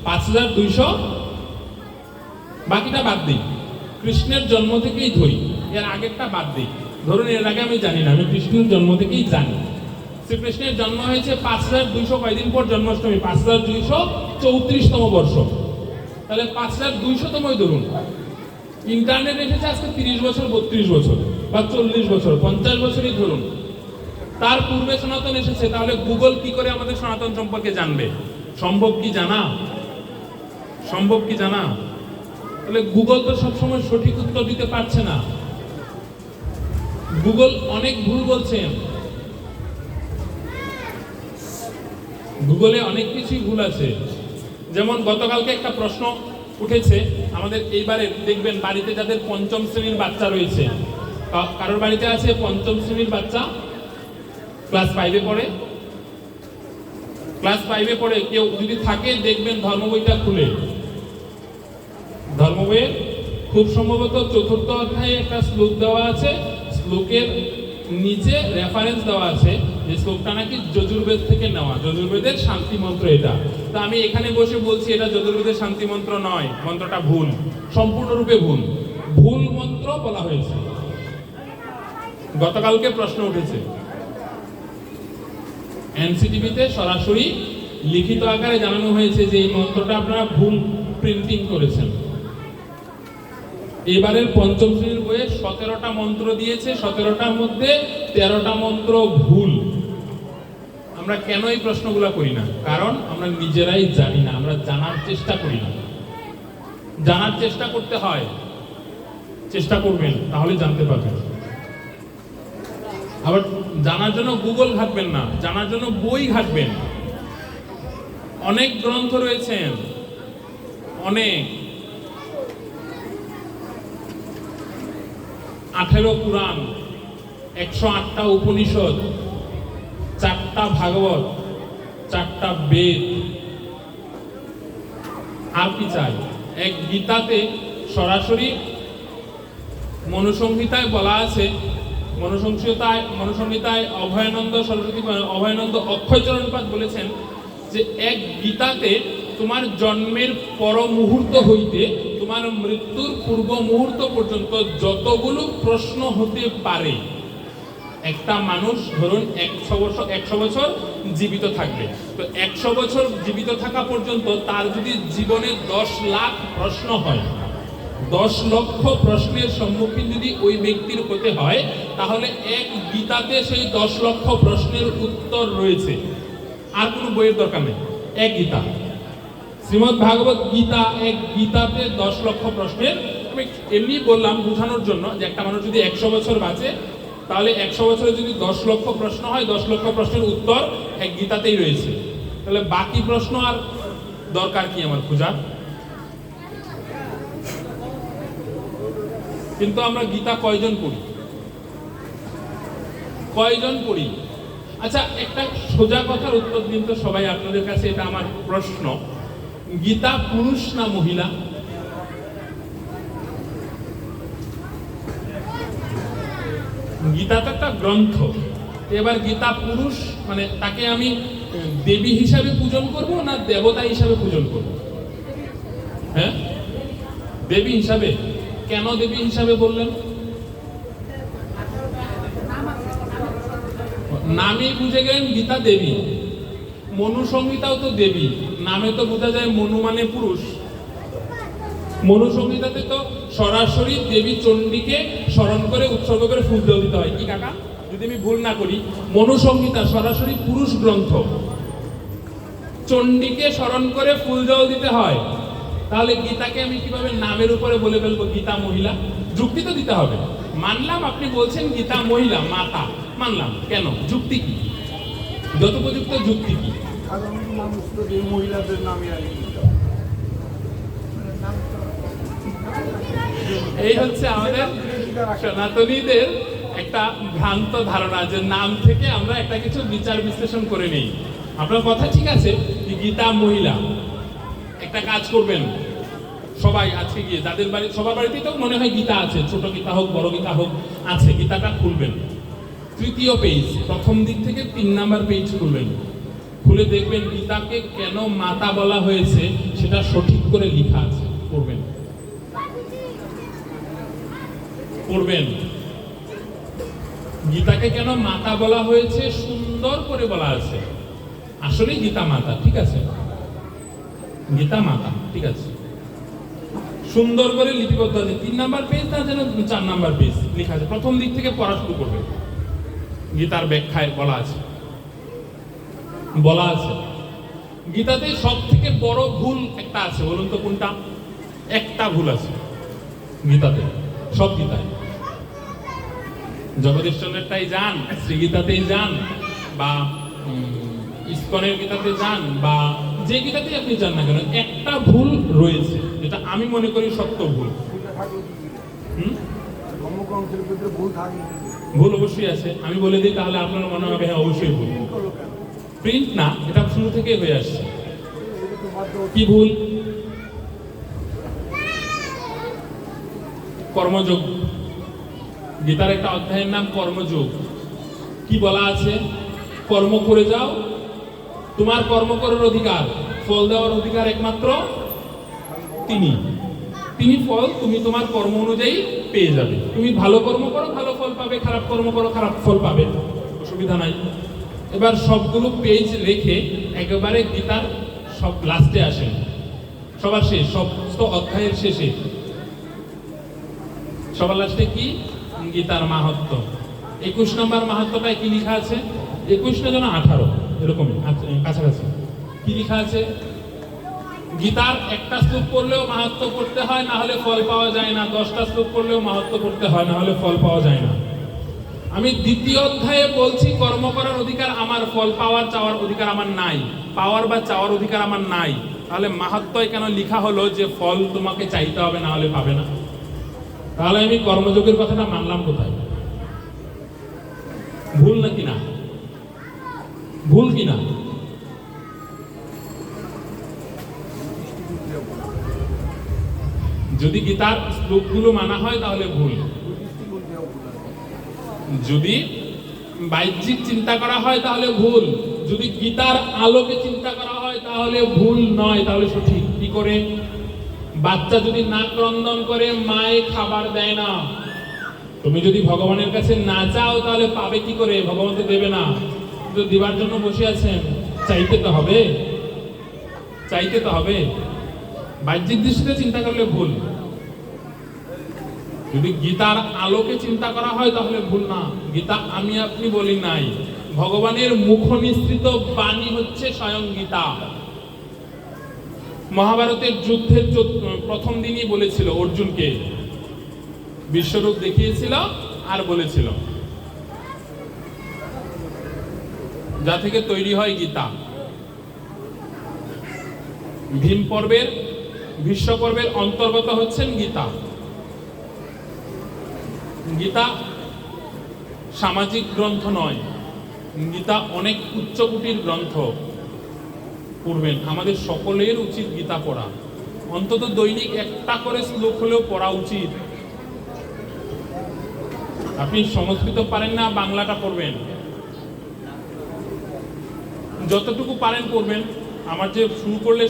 5200। বাকিটা বাদ দিই, কৃষ্ণের জন্ম থেকেই ধরি, এর আগেরটা বাদ দিই। ধরুন এর আগে আমি জানি না, আমি কৃষ্ণের জন্ম থেকেই জানি। শ্রীকৃষ্ণের জন্ম হয়েছে 5200, কয়দিন পর জন্মাষ্টমী, 5234তম বর্ষ। তাহলে 5200তমই ধরুন। ইন্টারনেট এসেছে আজকে 30 বছর, 32 বছর বা 40 বছর, 50 বছরই ধরুন। তার পূর্বে সনাতন এসেছে। তাহলে গুগল কি করে আমাদের সনাতন সম্পর্কে জানবে? সম্ভব কি জানা? সম্ভব কি জানা? তাহলে গুগল তো সবসময় সঠিক উত্তর দিতে পারছে না। গুগল অনেক ভুল বলছেন, গুগলে অনেক কিছুই ভুল আছে। যেমন গতকালকে একটা প্রশ্ন উঠেছে আমাদের এইবারে, দেখবেন বাড়িতে যাদের 5ম শ্রেণীর বাচ্চা রয়েছে, কারোর বাড়িতে আছে 5ম শ্রেণীর বাচ্চা, ক্লাস 5-এ পড়ে, ক্লাস 5-এ পড়ে, কেউ যদি থাকে দেখবেন ধর্ম বইটা খুলে, ধর্ম বইয়ে খুব সম্ভবত 4র্থ অধ্যায়ে একটা শ্লোক দেওয়া আছে। শ্লোকের নিচে রেফারেন্স দেওয়া আছে যে শ্লোকটা নাকি যজুর্বেদ থেকে নেওয়া, যজুর্বেদের শান্তি মন্ত্র এটা। তো আমি এখানে বসে বলছি এটা যজুর্বেদের শান্তি মন্ত্র নয়, মন্ত্রটা ভুল, সম্পূর্ণরূপে ভুল, ভুল মন্ত্র বলা হয়েছে। গতকালকে প্রশ্ন উঠেছে, এনসিটিভিতে সরাসরি লিখিত আকারে জানানো হয়েছে যে এই মন্ত্রটা আপনারা ভুল প্রিন্টিং করেছেন। এবারের 5ম শ্রেণীর বইয়ে 17টা মন্ত্র দিয়েছে, 17টার মধ্যে 13টা মন্ত্র ভুল। আমরা কেন এই প্রশ্নগুলো করি না? কারণ আমরা নিজেরাই জানি না, আমরা জানার চেষ্টা করি না। জানার চেষ্টা করতে হয়, চেষ্টা করবেন তাহলে জানতে পারবেন। আবার জানার জন্য গুগল ঘাটবেন না, জানার জন্য বই ঘাটবেন। অনেক গ্রন্থ রয়েছেন, অনেক, 18 পুরাণ, 108টা উপনিষদ, 4টা ভাগবত, 4টা বেদ, আর কি চাই? এক গীতাতে সরাসরি মনুসংহিতায় বলা আছে, মনুসংহিতায় অভয়ানন্দ সরস্বতী, অভয়ানন্দ অক্ষয়চরণপাদ বলেছেন যে এক গীতাতে তোমার জন্মের পর মুহূর্ত হইতে তোমার মৃত্যুর পূর্ব মুহূর্ত পর্যন্ত যতগুলো প্রশ্ন হতে পারে, একটা মানুষ ধরুন 100 বছর জীবিত থাকবে, তো 100 বছর জীবিত থাকা পর্যন্ত তার যদি জীবনে 10 লাখ প্রশ্ন হয়, 10 লক্ষ প্রশ্নের সম্মুখীন যদি ওই ব্যক্তির হতে হয়, তাহলে এক গীতাতে সেই 10 লক্ষ প্রশ্নের উত্তর রয়েছে। আর কোনো বইয়ের দরকার নেই, এক গীতা, শ্রীমদ্ ভাগবত গীতা, এক গীতাতে 10 লক্ষ প্রশ্নের। আমি এমনি বললাম বোঝানোর জন্য যে একটা মানুষ যদি 100 বছর বাঁচে, তাহলে 100 বছরে যদি 10 লক্ষ প্রশ্ন হয়, 10 লক্ষ প্রশ্নের উত্তর এক গীতাতেই রয়েছে। তাহলে বাকি প্রশ্ন আর দরকার কি আমার খোঁজা? কিন্তু আমরা গীতা কয়জন পড়ি? কয়জন পড়ি? আচ্ছা, একটা সোজা কথার উত্তর দিন তো সবাই, আপনাদের কাছে এটা আমার প্রশ্ন। গীতা পুরুষ না মহিলা? গীতা তো একটা গ্রন্থ। এবার গীতা পুরুষ মানে তাকে আমি দেবী হিসাবে পূজন করব না দেবতা হিসাবে পূজন করব? হ্যাঁ, দেবী হিসাবে। কেন দেবী হিসাবে বললেন? নামেই বুঝে গেলেন গীতা দেবী। মনু সংহিতাও তো দেবী, নামে তো বোঝা যায় মনু মানে পুরুষ। মনু সংহিতাতে তো সরাসরি দেবী চণ্ডীকে স্মরণ করে উৎসর্গ করে ফুল দেওয়া দিতে হয়। কি কাকা, যদি আমি ভুল না করি, মনু সংহিতা সরাসরি পুরুষ গ্রন্থ, চণ্ডীকে স্মরণ করে ফুল জল দিতে হয়। তাহলে গীতাকে আমি কিভাবে নামের উপরে বলে ফেলবো গীতা মহিলা? যুক্তি তো দিতে হবে। মানলাম আপনি বলছেন গীতা মহিলা, মাতা, মানলাম, কেন? যুক্তি কি? যথোপযুক্ত যুক্তি কি? মহিলাদের নামে এই হচ্ছে আমাদের সনাতনীদের একটা ভ্রান্ত ধারণা যে নাম থেকে আমরা একটা কিছু বিচার বিশ্লেষণ করে নেই। আপনার কথা ঠিক আছে, গীতা মহিলা। একটা কাজ করবেন সবাই, আজকে গিয়ে যাদের বাড়ি, সবার বাড়িতেই তো মনে হয় গীতা আছে, ছোট গীতা হোক বড় গীতা হোক আছে, গীতাটা খুলবেন, তৃতীয় পেজ, প্রথম দিক থেকে 3 নাম্বার পেজ খুলবেন। খুলে দেখবেন গীতাকে কেন মাতা বলা হয়েছে সেটা সঠিক করে লেখা আছে, পড়বেন পড়বেন। গীতাকে কেন মাতা বলা হয়েছে সুন্দর করে বলা আছে। আসলে গীতা মাতা, ঠিক আছে, গীতা মাতা, ঠিক আছে, সুন্দর করে লিপিবদ্ধ আছে। 3 নাম্বার পেজ না যেন 4 নাম্বার পেজ লেখা আছে, প্রথম দিক থেকে পড়া শুরু করবে। গীতার ব্যাখ্যায় বলা আছে, বলা আছে গীতাতে সব থেকে বড় ভুল একটা আছে, বলুন তো কোনটা? একটা ভুল আছে গীতাতে, সব গীতায়। জগদীশ্বরেরটাই যান, শ্রীগীতাতেই যান, বা ইস্কনের গীতাতে যান, বা যে গীতাতেই আপনি যান না কেন, একটা ভুল রয়েছে যেটা আমি মনে করি সত্য ভুল। ভুল অবশ্যই আছে, আমি বলে দিই তাহলে আপনার মনে হবে হ্যাঁ অবশ্যই ভুল। প্রিন্ট না, এটা শুরু থেকে হয়ে আসছে। কি ভুল? কর্মযোগ। গীতার একটা অধ্যায়ের নাম কর্মযোগ। কি বলা আছে? কর্ম করে যাও, তোমার কর্ম করার অধিকার, ফল দেওয়ার অধিকার একমাত্র তিনি। তিনি ফল তুমি তোমার কর্ম অনুযায়ী পেয়ে যাবে। তুমি ভালো কর্ম করো, ভালো ফল পাবে, খারাপ কর্ম করো, খারাপ ফল পাবে, অসুবিধা নাই। এবার সবগুলো পেজ রেখে একেবারে গীতার সব লাস্টে আসেন, সবার শেষ, সমস্ত অধ্যায়ের শেষে সবার লাস্টে কি? গীতার মাহাত্ম্য। 21 নম্বর মাহাত্ম্যটায় কি লেখা আছে? 21 না যেন 18 এরকম কাছাকাছি। কি লেখা আছে? গীতার একটা শ্লোক পড়লেও মাহাত্ম্য পড়তে হয়, না হলে ফল পাওয়া যায় না। 10টা শ্লোক পড়লেও মাহাত্ম্য পড়তে হয়, না হলে ফল পাওয়া যায় না। আমি দ্বিতীয় অধ্যায়ে বলছি কর্ম করার অধিকার আমার, ফল পাওয়ার চাওয়ার অধিকার আমার নাই, পাওয়ার বা চাওয়ার অধিকার আমার নাই। তাহলে মাহাত্ম্যয় কেন লেখা হলো যে ফল তোমাকে চাইতে হবে, না হলে পাবে না? তাহলে আমি কর্মযোগের কথাটা মানলাম কোথায়? ভুল নাকি না? ভুল কিনা? যদি গীতার শ্লোকগুলো মানা হয় তাহলে ভুল। যদি বাহ্যিক চিন্তা করা হয় তাহলে ভুল। যদি গীতার আলোকে চিন্তা করা হয় তাহলে ভুল নয়, তাহলে সঠিক। কি করে? বাচ্চা যদি নাক রন্ধন করে মায়ে খাবার দেয় না, তুমি যদি ভগবানের কাছে না চাও তাহলে পাবে কি করে? ভগবান তো দেবে না। তো দিবার জন্য বসে আছেন, চাইতে তো হবে, চাইতে তো হবে। বাহ্যিক দৃষ্টিতে চিন্তা করলে ভুল। যদি গীতার আলোকে চিন্তা করা হয় তাহলে ভুল না। গীতা আমি আপনি বলি নাই, ভগবানের মুখ নিঃসৃত বাণী হচ্ছে স্বয়ং গীতা। মহাভারতের যুদ্ধের প্রথম দিনই বলেছিল অর্জুনকে, বিশ্বরূপ দেখিয়েছিল আর বলেছিল, যা থেকে তৈরি হয় গীতা। ভীম পর্বের ভীষ্ম পর্বের অন্তর্গত হচ্ছেন গীতা। গীতা সামাজিক গ্রন্থ নয়, গীতা অনেক উচ্চকোটির গ্রন্থ। পড়বেন, আমাদের সকলের উচিত গীতা পড়া, অন্তত দৈনিক একটা করে শ্লোক হলেও পড়া উচিত। আপনি সংস্কৃত পারেন না, বাংলাটা পড়বেন, যতটুকু পারেন পড়বেন। আমার যে শুরু করলে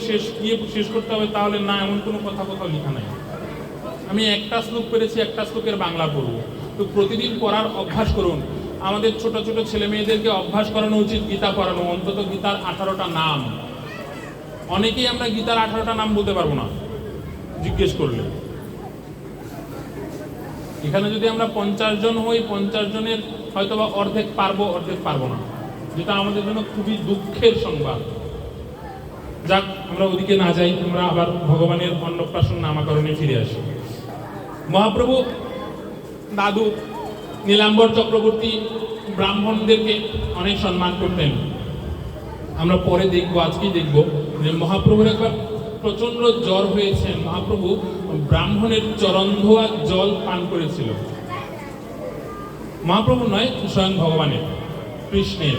শেষ করতে হবে তাহলে না, এমন কোনো কথা কোথাও লেখা নাই। আমি একটা শ্লোক পেরেছি, একটা শ্লোকের বাংলা পড়ব। তো প্রতিদিন পড়ার অভ্যাস করুন। আমাদের ছোট ছোট ছেলে মেয়েদেরকে অভ্যাস করানো উচিত গীতা পড়ানো, অন্তত গীতার 18টা নাম। অনেকেই আমরা গীতার 18টা নাম বলতে পারবো না জিজ্ঞেস করলে। এখানে যদি আমরা 50 জন হই, 50 জনের হয়তোবা অর্ধেক পারবো, অর্ধেক পারবো না, যেটা আমাদের জন্য খুবই দুঃখের সংবাদ। যাক, আমরা ওদিকে না যাই, আমরা আবার ভগবানের অন্নপ্রাশন নামকরণে ফিরে আসি। মহাপ্রভু দাদু নীলাম্বর চক্রবর্তী ব্রাহ্মণদেরকে অনেক সম্মান করতেন। আমরা পরে দেখবো, আজকেই দেখবো যে মহাপ্রভুর একবার প্রচন্ড জ্বর হয়েছেন। মহাপ্রভু ব্রাহ্মণের চরণ ধোয়া জল পান করেছিল। মহাপ্রভু নয়, স্বয়ং ভগবানের, কৃষ্ণের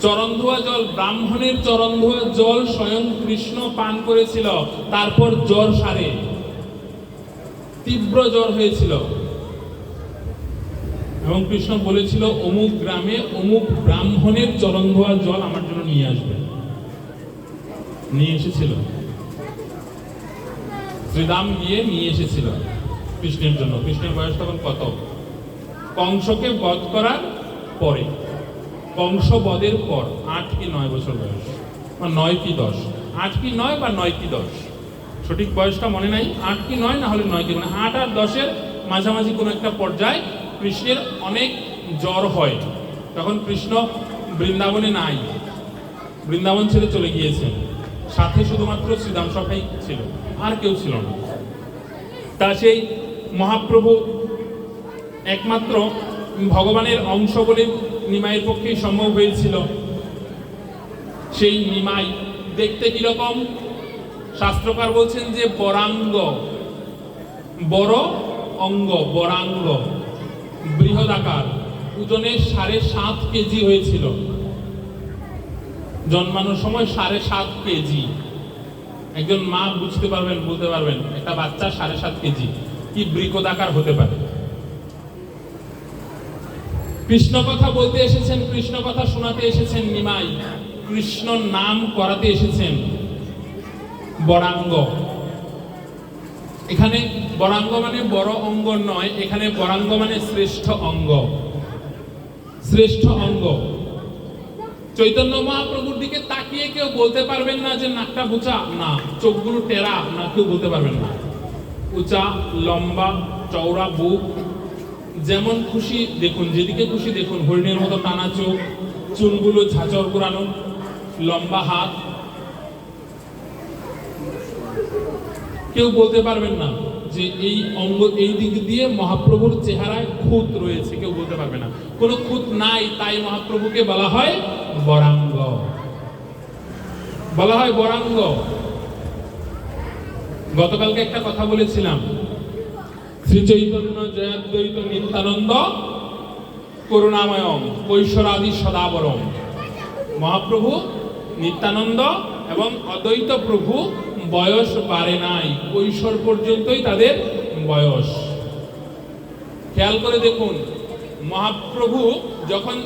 চরণ ধোয়া জল, ব্রাহ্মণের চরণ ধোয়া জল স্বয়ং কৃষ্ণ পান করেছিল। তারপর জ্বর সারে, তীব্র জ্বর হয়েছিল এবং কৃষ্ণ বলেছিল অমুক গ্রামে অমুক ব্রাহ্মণের চরণ ধোয়া জল আমার জন্য নিয়ে আসবে। নিয়ে এসেছিল, শ্রীরাম গিয়ে নিয়ে এসেছিল কৃষ্ণের জন্য। কৃষ্ণের বয়স তখন কত? কংসকে বধ করার পরে, কংস বধের পর 8 কি 9 বছর বয়স, বা 9 কি 10, 8 কি 9 বা 9 কি 10, সঠিক বয়সটা মনে নাই। 8 কি 9 না হলে 9 কি, মানে 8 আর 10-এর মাঝামাঝি কোনো একটা পর্যায়ে কৃষ্ণের অনেক জ্বর হয়। তখন কৃষ্ণ বৃন্দাবনে নাই, বৃন্দাবন ছেড়ে চলে গিয়েছেন। সাথে শুধুমাত্র শ্রীদাম সখাই ছিল, আর কেউ ছিল না। তা সেই মহাপ্রভু একমাত্র ভগবানের অংশ বলে নিমাইয়ের পক্ষেই সম্ভব হয়েছিল। সেই নিমাই দেখতে কিরকম? শাস্ত্রকার বলছেন যে বরাঙ্গ, বড় অঙ্গ, বরাঙ্গ, বৃহদাকার, ওজনে 7.5 কেজি হয়েছিল। জন্মানোর সময় 7.5 কেজি। একজন মা বুঝতে পারবেন, বলতে পারবেন একটা বাচ্চা 7.5 কেজি কি বৃহদাকার হতে পারে। কৃষ্ণ কথা বলতে এসেছেন, কৃষ্ণ কথা শোনাতে এসেছেন নিমাই, কৃষ্ণ নাম করাতে এসেছেন বরাঙ্গ। এখানে বরাঙ্গ মানে বড় অঙ্গ নয়, এখানে বরাঙ্গ মানে শ্রেষ্ঠ অঙ্গ, শ্রেষ্ঠ অঙ্গ। চৈতন্য মহাপ্রভুর দিকে তাকিয়ে কেউ বলতে পারবেন না যে নাকটা উঁচা, না, চোখগুলো টেরা, না, কেউ বলতে পারবেন না। উঁচা, লম্বা, চওড়া বুক, যেমন খুশি দেখুন, যেদিকে খুশি দেখুন, হরিণের মতো টানা চোখ, চুলগুলো ঝাঁচর করানো, লম্বা হাত, কেউ বলতে পারবেন না যে এই অঙ্গ, এই দিক দিয়ে মহাপ্রভুর চেহারায় খুঁত রয়েছে, কেউ বলতে পারবে না। কোনো খুঁত নাই, তাই মহাপ্রভুকে বলা হয় বরাঙ্গ, বলা হয় বরাঙ্গ। গতকালকে একটা কথা বলেছিলাম, শ্রী চৈতন্য জয়াদ্বৈত নিত্যানন্দ করুণাময়ম কৈশোরাদি সদাবরম। মহাপ্রভু নিত্যানন্দ এবং অদ্বৈত প্রভু বয়স বাড়ে নাই, কৈশোর পর্যন্তই তাদের বয়স। খেয়াল করে দেখুন, মহাপ্রভু যখন,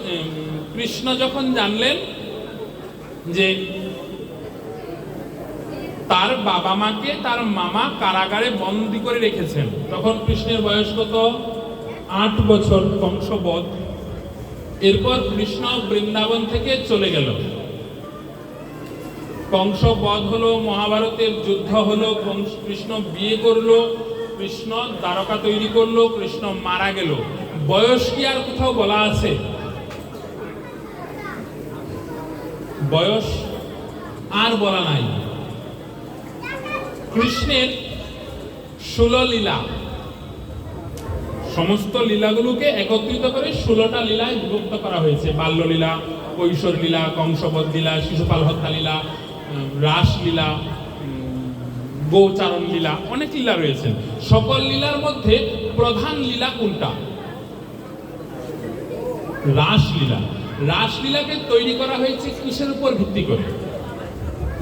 কৃষ্ণ যখন জানলেন যে তার বাবা মাকে তার মামা কারাগারে বন্দী করে রেখেছেন, তখন কৃষ্ণের বয়স কত? 8 বছর, কংসবধ। এরপর কৃষ্ণ বৃন্দাবন থেকে চলে গেল, কংস বধ হলো, মহাভারতের যুদ্ধ হলো, কৃষ্ণ বিয়ে করলো, কৃষ্ণ দ্বারকা তৈরি করলো, কৃষ্ণ মারা গেল, বয়স কি আর কোথাও বলা আছে? বয়স আর বলা নাই। কৃষ্ণের 16 লীলা, সমস্ত লীলাগুলোকে একত্রিত করে 16টা লীলায় বিভক্ত করা হয়েছে। বাল্যলীলা, কৈশোর লীলা, কংসবধ লীলা, শিশুপাল হত্যা লীলা, রাসলীলা, গোচারণ লীলা, অনেক লীলা রয়েছে। সকল লীলার মধ্যে প্রধান লীলা কোনটা? রাসলীলা। রাসলীলাকে তৈরি করা হয়েছে কিসের উপর ভিত্তি করে?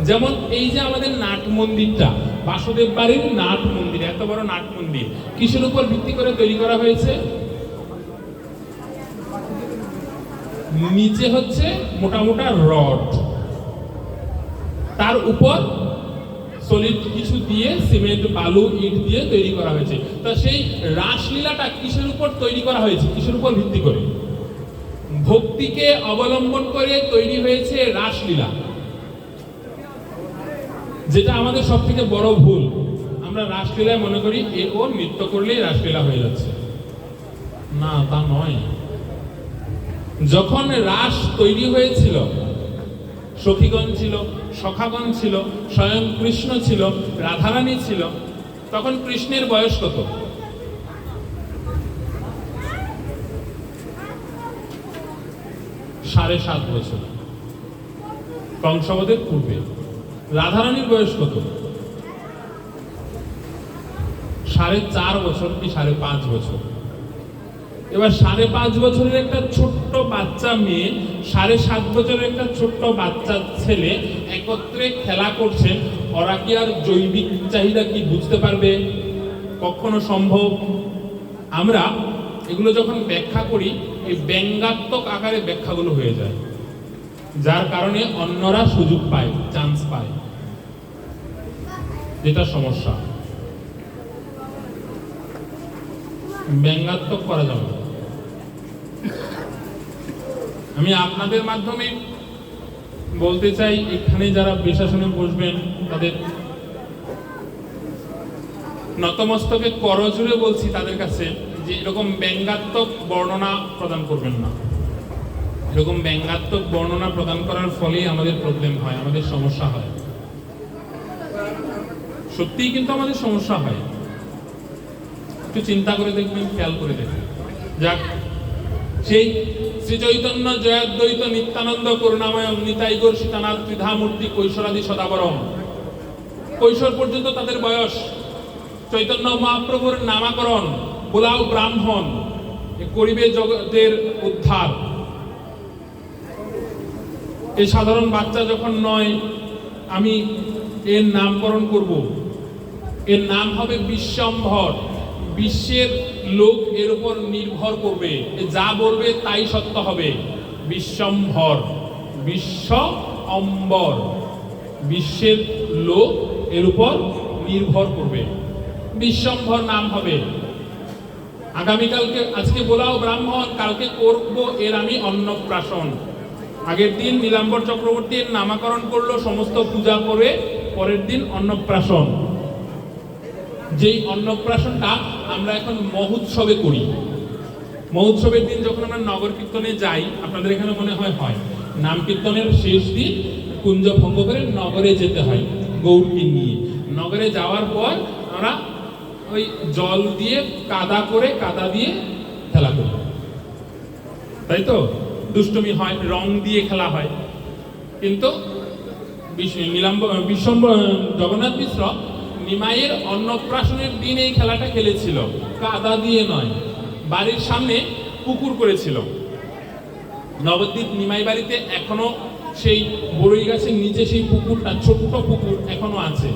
যেমন এই যে আমাদের নাট মন্দিরটা, বাসুদেব বাড়ির নাট মন্দির, এত বড় নাট মন্দির কিসের উপর ভিত্তি করে তৈরি করা হয়েছে? নিচে হচ্ছে মোটা মোটা রড, তার উপর সলিড কিছু দিয়ে সিমেন্ট, বালু, ইট দিয়ে তৈরি করা হয়েছে। তা সেই রাসলীলাটা কিসের উপর তৈরি করা হয়েছে? কিসের উপর ভিত্তি করে? ভক্তিকে অবলম্বন করে তৈরি হয়েছে রাসলীলা, যেটা আমাদের সব থেকে বড় ভুল। আমরা রাসলীলায় মনে করি ও নৃত্য করলেই রাসলীলা হয়ে যাচ্ছে। না, তা নয়। যখন রাস তৈরি হয়েছিল, সখীগণ ছিল, সখাগণ ছিল, স্বয়ং কৃষ্ণ ছিল, রাধারানী ছিল, তখন কৃষ্ণের বয়স কত? 7.5 বছর, কংসবধের পূর্বে। রাধারানীর বয়স কত? 4.5 বছর কি 5.5 বছর? এবার 5.5 বছরের একটা ছোট্ট বাচ্চা মেয়ে, 7.5 বছরের একটা ছোট্ট বাচ্চা ছেলে একত্রে খেলা করছেন, ওরা কি আর জৈবিক চাহিদা কি বুঝতে পারবে? কখনো সম্ভব? আমরা এগুলো যখন ব্যাখ্যা করি, এই ব্যঙ্গাত্মক আকারে ব্যাখ্যাগুলো হয়ে যায়, যার কারণে অন্যরা সুযোগ পায়, চান্স পায়, যেটা সমস্যা। ব্যঙ্গাত্মক করা যাবে না। আমি আপনাদের মাধ্যমে বলতে চাই, এখানে যারা বেশাসনে বসবেন তাদের নতমস্তকে করজোড়ে বলছি তাদের কাছে যে এরকম ব্যঙ্গাত্মক বর্ণনা প্রদান করবেন না। এরকম ব্যঙ্গাত্মক বর্ণনা প্রদান করার ফলেই আমাদের প্রবলেম হয়, আমাদের সমস্যা হয়। সত্যিই কিন্তু আমাদের সমস্যা হয়। একটু চিন্তা করে দেখবেন, খেয়াল করে দেখবেন। যাক, সেই শ্রী চৈতন্য জয়াদ্বৈত নিত্যানন্দ করুণাময় নিতাই গৌর সীতানাথ ত্রিধামূর্তি কৈশোরাদি সদাবরম, কৈশোর পর্যন্ত তাদের বয়স। চৈতন্য মহাপ্রভুর নামাকরণ, বোলাও ব্রাহ্মণ, করিবে জগতের উদ্ধার। এই সাধারণ বাচ্চা যখন নয়, আমি এর নামকরণ করব, এর নাম হবে বিশ্বম্ভর। বিশ্বের লোক এর উপর নির্ভর করবে, যা বলবে তাই সত্য হবে। বিশ্বম্ভর, বিশ্ব অম্বর, বিশ্বের লোক এর উপর নির্ভর করবে, বিশ্বম্ভর নাম হবে। আগামীকালকে, আজকে বোলাও ব্রাহ্মণ, কালকে করব এর আমি অন্নপ্রাশন। আগের দিন নীলাম্বর চক্রবর্তীর নামকরণ করলো, সমস্ত পূজা করে পরের দিন অন্নপ্রাশন। যেই অন্নপ্রাশনটা আমরা এখন মহোৎসবে করি। মহোৎসবের দিন যখন আমরা নগর কীর্তনে যাই, আপনাদের এখানে মনে হয় হয়, নাম কীর্তনের শেষ দিন কুঞ্জ ভঙ্গ করে নগরে যেতে হয় গৌরকে নিয়ে। নগরে যাওয়ার পর আমরা ওই জল দিয়ে কাদা করে, কাদা দিয়ে খেলা করি, তাই তো? দুষ্টুমি হয়, রং দিয়ে খেলা হয়। কিন্তু জগন্নাথ মিশ্র নিমাইয়ের অন্নপ্রাশনের দিন এই খেলাটা খেলেছিল, কাদা দিয়ে নয়। বাড়ির সামনে পুকুর করেছিল। নবদ্বীপ নিমাই বাড়িতে এখনো সেই বড়ই গাছের নিচে সেই পুকুরটা, ছোট্ট পুকুর এখনো আছে।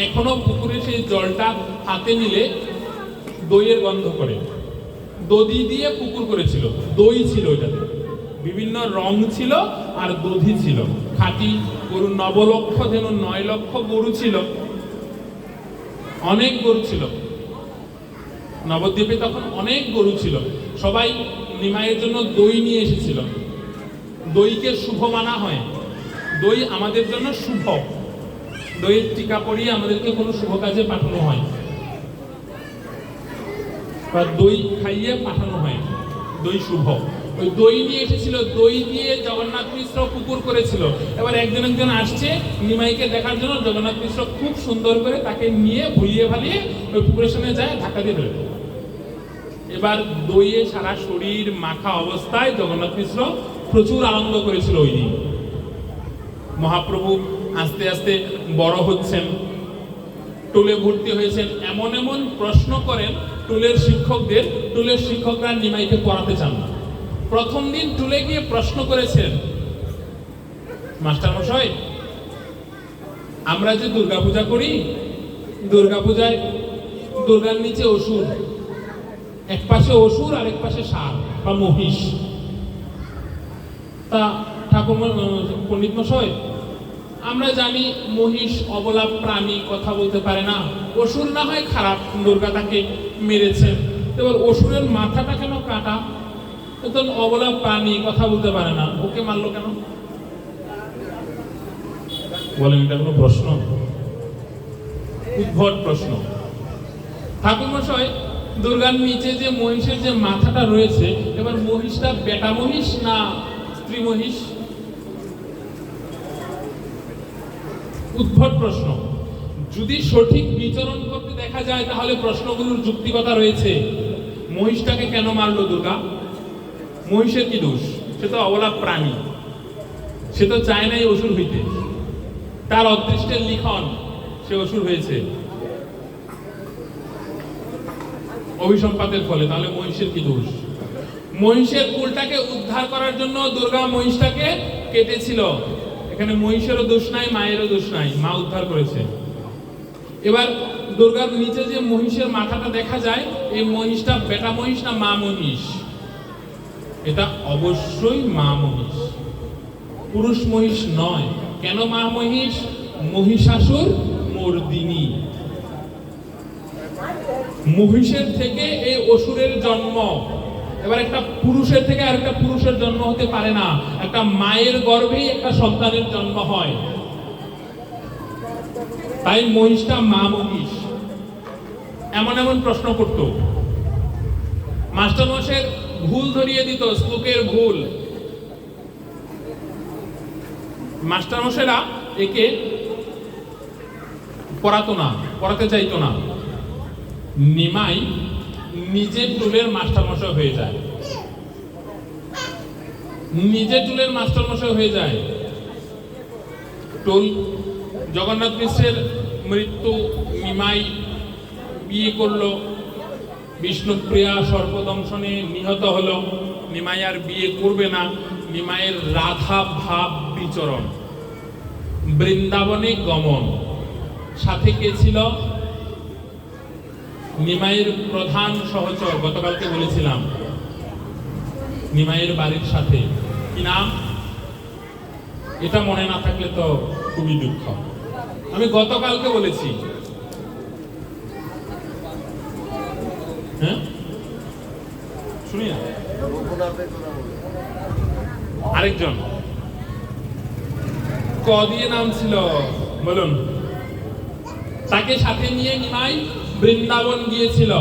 এখনো পুকুরে সেই জলটা হাতে নিলে দইয়ের গন্ধ করে। দধি দিয়ে পুকুর করেছিল, দই ছিল ওইটাতে, বিভিন্ন রং ছিল আর দধি ছিল। খাঁটি গরু, 9 লক্ষ ধেনু, 9 লক্ষ গরু ছিল, অনেক গরু ছিল নবদ্বীপে তখন, অনেক গরু ছিল। সবাই নিমাইয়ের জন্য দই নিয়ে এসেছিল। দইকে শুভ মানা হয়, দই আমাদের জন্য শুভ। দইয়ের টিকা পরিয়ে আমাদেরকে কোনো শুভ কাজে পাঠানো হয়। বা দই খাইয়ে পাঠানো হয়, দই শুভ। ওই দই নিয়ে এসেছিল, দই দিয়ে জগন্নাথ মিশ্র পুকুর করেছিল। এবার একজন আসছে নিমাইকে দেখার জন্য, জগন্নাথ মিশ্র খুব সুন্দর করে তাকে নিয়ে ভুলিয়ে ভালিয়ে ওই পুকুরের সামনে যায়, ধাক্কা দিয়ে ধরে। এবার দইয়ে সারা শরীর মাখা অবস্থায় জগন্নাথ মিশ্র প্রচুর আনন্দ করেছিল ওই দিন। মহাপ্রভু আস্তে আস্তে বড় হচ্ছেন, টোলে ভর্তি হয়েছেন, এমন এমন প্রশ্ন করেন টোলের শিক্ষকদের, টোলের শিক্ষকরা নিমাইকে পড়াতে চান না। প্রথম দিন টোলে গিয়ে প্রশ্ন করেছেন, মাস্টার মশাই, আমরা যে দুর্গাপূজা করি, দুর্গাপূজায় দুর্গার নিচে অসুর, এক পাশে অসুর আর এক পাশে ষাঁড় বা মহিষ। তা ঠাকুর পণ্ডিত মশাই, আমরা জানি মহিষ অবলা প্রাণী, কথা বলতে পারে না, অসুর না হয় খারাপ, দুর্গা তাকে মেরেছেন, এবার অসুরের মাথাটা কেন কাটা? তখন অবলা প্রাণী, কথা বলতে পারে না, ওকে মারলো কেন? বলেন, এটা কোনো প্রশ্ন? উদ্ভট প্রশ্ন। ঠাকুর মশাই, দুর্গার নিচে যে মহিষের যে মাথাটা রয়েছে, এবার মহিষটা বেটা মহিষ না স্ত্রী মহিষ? উদ্ভট প্রশ্ন। যদি সঠিক বিচরণ করতে দেখা যায় তাহলে প্রশ্নগুলোর যুক্তিকতা রয়েছে। মহিষটাকে কেন মারলো দুর্গা? মহিষের কি দোষ? সে তো অবলা প্রাণী, সে তো চায় নাই অসুর হইতে, তার অদৃষ্টের লিখন, সে অসুর হয়েছে অভিসম্পাতের ফলে। তাহলে মহিষের কি দোষ? মহিষের কুলটাকে উদ্ধার করার জন্য দুর্গা মহিষটাকে কেটেছিল। এখানে মহিষেরও দোষ নাই, মায়েরও দোষ নাই, মা উদ্ধার করেছে। এবার দুর্গার নিচে যে মহিষের মাথাটা দেখা যায়, এই মহিষটা বেটা মহিষ না মা মহিষ? এটা অবশ্যই মা মহিষ, পুরুষ মহিষ নয়। কেন মা মহিষ? মহিষাসুর মর্দিনী। মহিষের থেকে এই অসুরের জন্ম। এবার একটা পুরুষের থেকে আর একটা পুরুষের জন্ম হতে পারে না, একটা মায়ের গর্ভেই একটা সন্তানের জন্ম হয়, তাই মহিষটা মা মহিষ। এমন এমন প্রশ্ন করত, মাস্টার মশাই ভুল ধরিয়ে দিত, শ্লোকের ভুল। মাস্টার মশাইরা একে পড়াতো না, পড়াতে চাইতো না। নিমাই নিজে টুলের মাস্টারমশাই হয়ে যায়, নিজে টুলের মাস্টারমশাই হয়ে যায়। টুল জগন্নাথ মিশ্রের মৃত্যু, নিমাই বিয়ে করলো, বিষ্ণুপ্রিয়া সর্পদংশনে নিহত হলো। নিমাই আর বিয়ে করবে না। নিমাইয়ের রাধা ভাব বিচরণ, বৃন্দাবনে গমন। সাথে কে ছিল? নিমাইয়ের প্রধান সহচর, গতকালকে বলেছিলাম, নিমাইয়ের বাড়ির সাথে। কি নাম? এটা মনে না থাকলে তো খুবই দুঃখ। আমি গতকালকে বলেছি, হ্যাঁ শুনি না। আরেকজন ক দিয়ে নাম ছিল, বলুন। তাকে সাথে নিয়ে নিমাই বৃন্দাবন গিয়েছিল।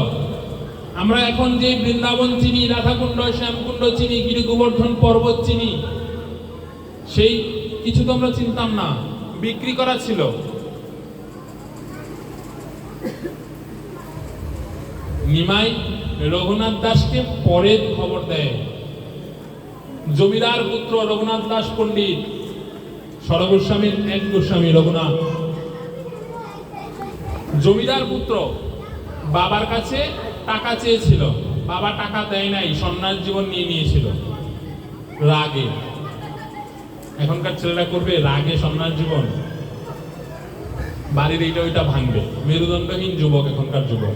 আমরা এখন যে বৃন্দাবন চিনি, রাধাকুণ্ড, শ্যামকুণ্ড চিনি, গিরি গোবর্ধন পর্বত চিনি, সেই কিছু তো আমরা চিনতাম না, বিক্রি করা ছিল। নিমাই রঘুনাথ দাসকে পরে খবর দেয়। জমিদার পুত্র রঘুনাথ দাস পণ্ডিত, সরগোস্বামীর এক গোস্বামী রঘুনাথ, জমিদার পুত্র, বাবার কাছে টাকা চেয়েছিল, বাবা টাকা দেয় নাই, সন্ন্যাস জীবন নিয়ে নিয়েছিল রাগে। এখনকার ছেলেরা করবে রাগে সন্ন্যাস জীবন, বাড়ির এইটা ওইটা ভাঙবে। মেরুদণ্ডহীন যুবক এখনকার যুবক,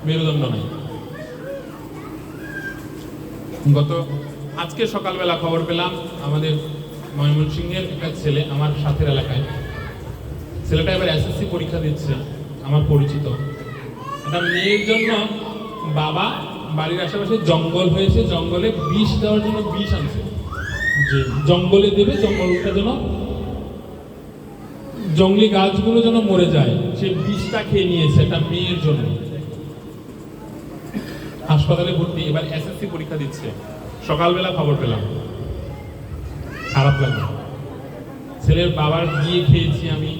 মেরুদণ্ড নাই। আজকে সকালবেলা খবর পেলাম, আমাদের ময়মনসিংহের একটা ছেলে, আমার সাথের এলাকায়, ছেলেটা এবার এসএসসি পরীক্ষা দিচ্ছে, আমার পরিচিত। একটা মেয়ের জন্য বাবা বাড়ির আশেপাশে জঙ্গল হয়েছে, জঙ্গলে বিষ দেওয়ার জন্য বিষ আনছে, যে জঙ্গলে দেবে, জঙ্গলটা যেন, জঙ্গলি গাছগুলো যেন মরে যায়, সে বিষটা খেয়ে নিয়েছে একটা মেয়ের জন্য। হাসপাতালে ভর্তি, এবার এসএসসি পরীক্ষা দিচ্ছে। সকালবেলা খবর পেলাম, খারাপ লাগলো। ছেলের বাবার বিয়ে খেয়েছি আমি,